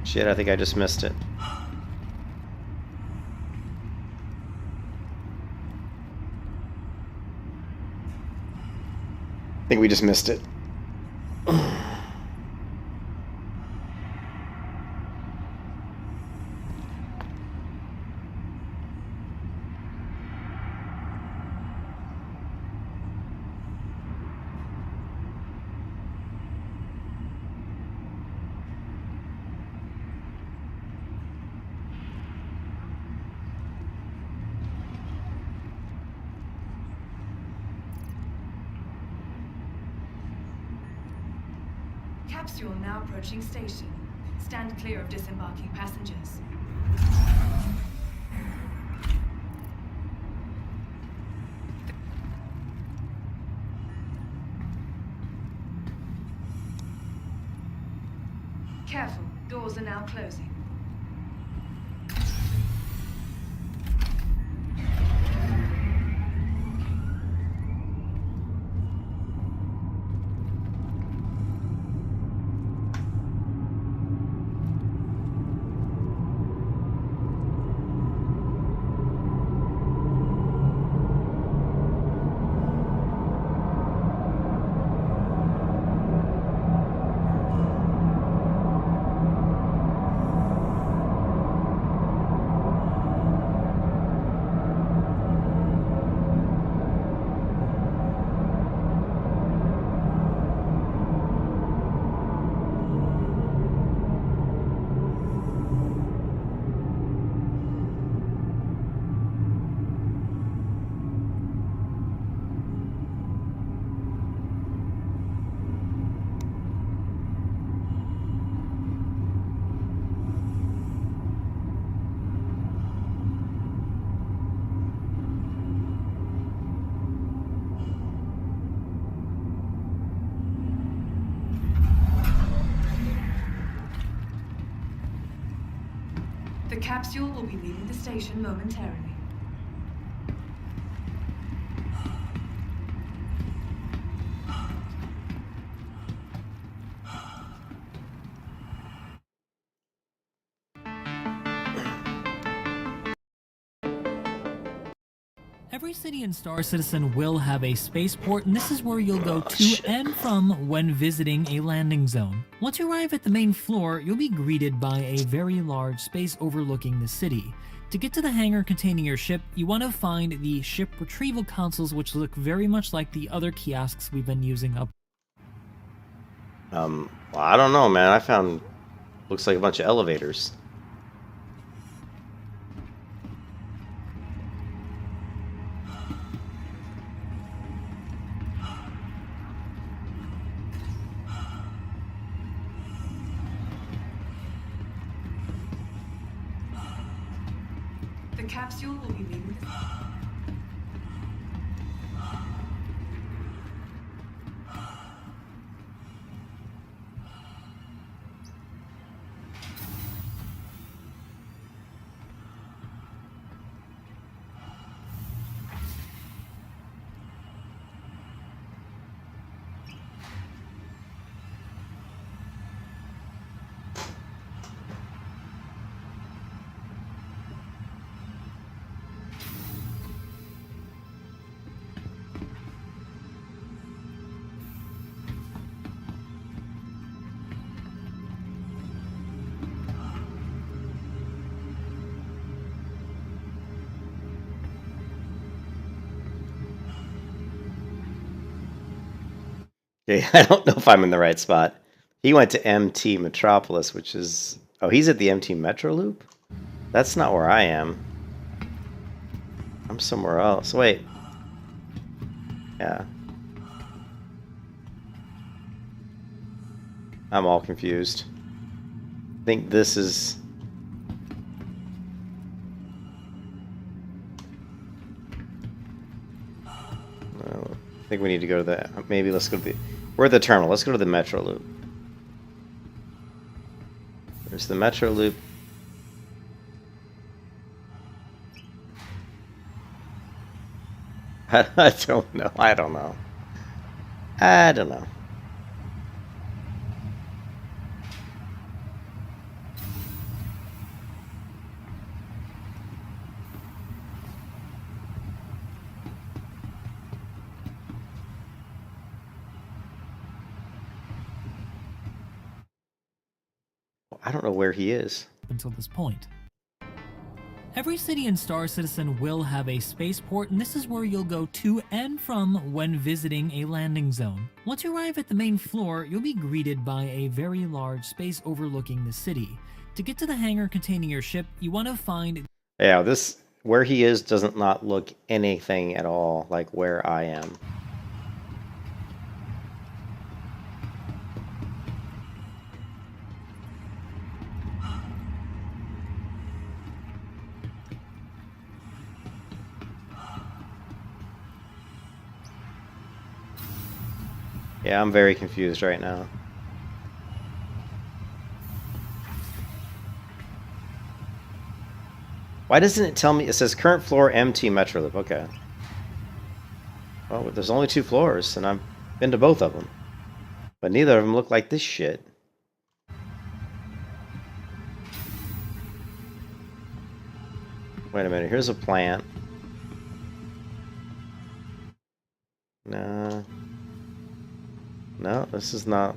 Shit, I think I just missed it. I think we just missed it. Capsule now approaching station. Stand clear of disembarking passengers. Careful, doors are now closing. capsule will be leaving the station momentarily. Every city in Star Citizen will have a spaceport, and this is where you'll go to and from when visiting a landing zone. Once you arrive at the main floor, you'll be greeted by a very large space overlooking the city. To get to the hangar containing your ship, you want to find the ship retrieval consoles, which look very much like the other kiosks we've been using up. Well, I don't know, man. I found looks like a bunch of elevators. The capsule will be leaving the... Okay, I don't know if I'm in the right spot. He went to MT Metropolis, which is... Oh, he's at the MT Metro Loop? That's not where I am. I'm somewhere else. Wait. Yeah. I'm all confused. I think this is... No, I think we need to go to the... Maybe let's go to the... We're at the terminal. Let's go to the Metro Loop. There's the Metro Loop. I don't know. I don't know. I don't know. I don't know where he is. Until this point. Every city in Star Citizen will have a spaceport, and this is where you'll go to and from when visiting a landing zone. Once you arrive at the main floor, you'll be greeted by a very large space overlooking the city. To get to the hangar containing your ship, you want to find... Yeah, this... Where he is doesn't not look anything at all like where I am. Yeah, I'm very confused right now. Why doesn't it tell me? It says current floor MT Metro Loop. Okay. Well, there's only 2 floors, and I've been to both of them. But neither of them look like this shit. Wait a minute. Here's a plant. No. No, this is not.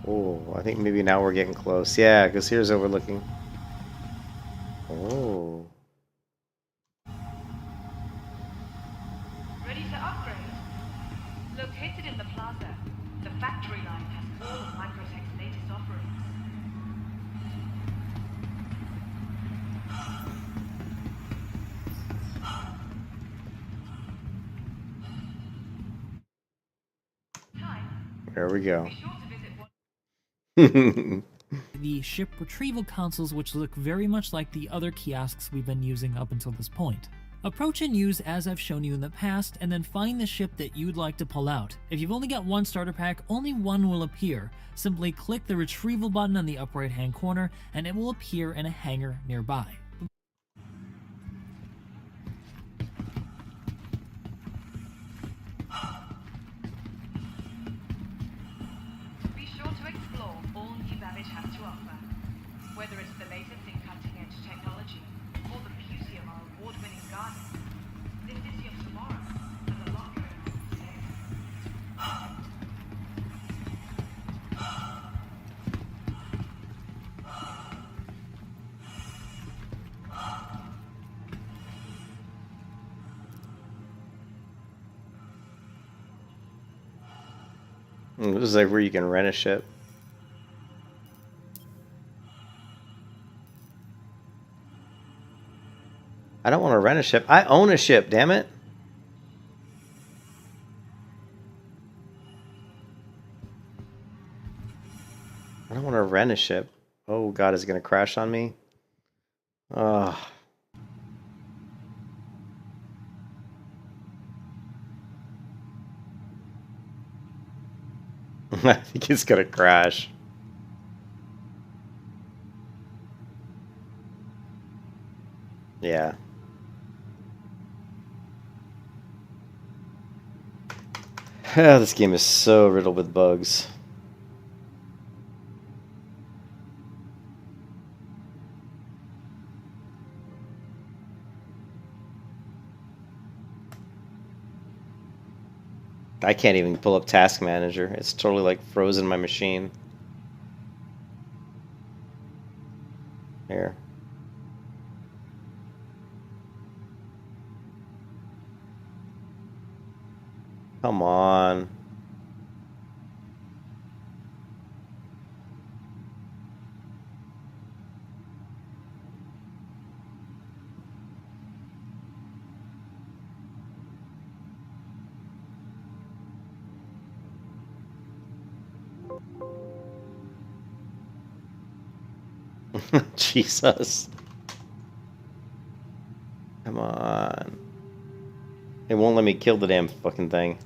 Oh, I think maybe now we're getting close. Yeah, because here's overlooking. Oh. Ready to upgrade? Located in the plaza, the factory line has all of Microtech's latest offerings. There we go. Be sure to visit one. the ship retrieval consoles, which look very much like the other kiosks we've been using up until this point. Approach and use as I've shown you in the past, and then find the ship that you'd like to pull out. If you've only got one starter pack, only one will appear. Simply click the retrieval button on the upper right hand corner, and it will appear in a hangar nearby. Be sure to explore all New Babbage has to offer. Whether it's the latest in cutting-edge technology or the beauty of our award-winning garden, this city of tomorrow has a lot going on today. This is like where you can rent a ship. I don't want to rent a ship. I own a ship, damn it. I don't want to rent a ship. Oh god, is it going to crash on me? Ugh. I think it's gonna crash. Yeah. This game is so riddled with bugs. I can't even pull up Task Manager. It's totally like frozen my machine. Here. Come on. Jesus. Come on. It won't let me kill the damn fucking thing.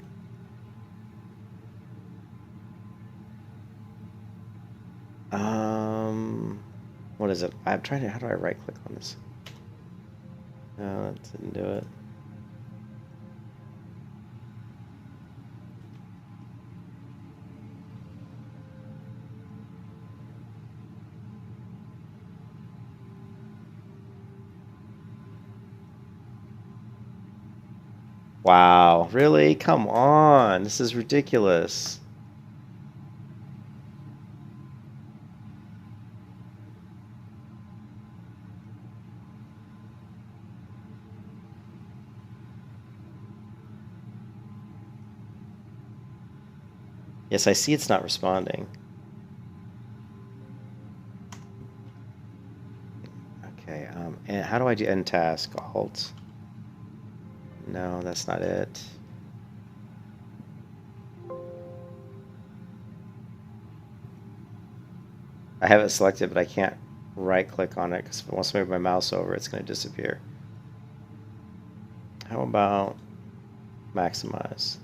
What is it? I'm trying to, how do I right click on this? No, that didn't do it. Wow, really? Come on. This is ridiculous. Yes, I see it's not responding. Okay, and how do I do end task? Alt. No, that's not it. I have it selected, but I can't right click on it because if I want to move my mouse over, it's going to disappear. How about maximize?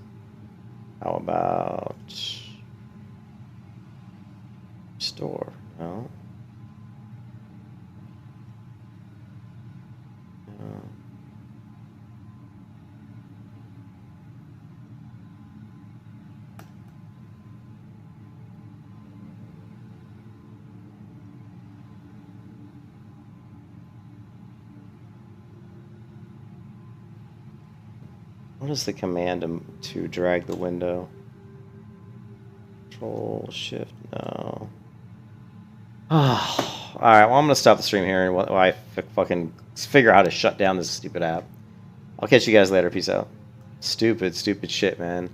How about store? No. No. What is the command to drag the window? Control, shift, no. Oh, alright, well I'm gonna stop the stream here and while I fucking figure out how to shut down this stupid app. I'll catch you guys later, peace out. Stupid shit, man.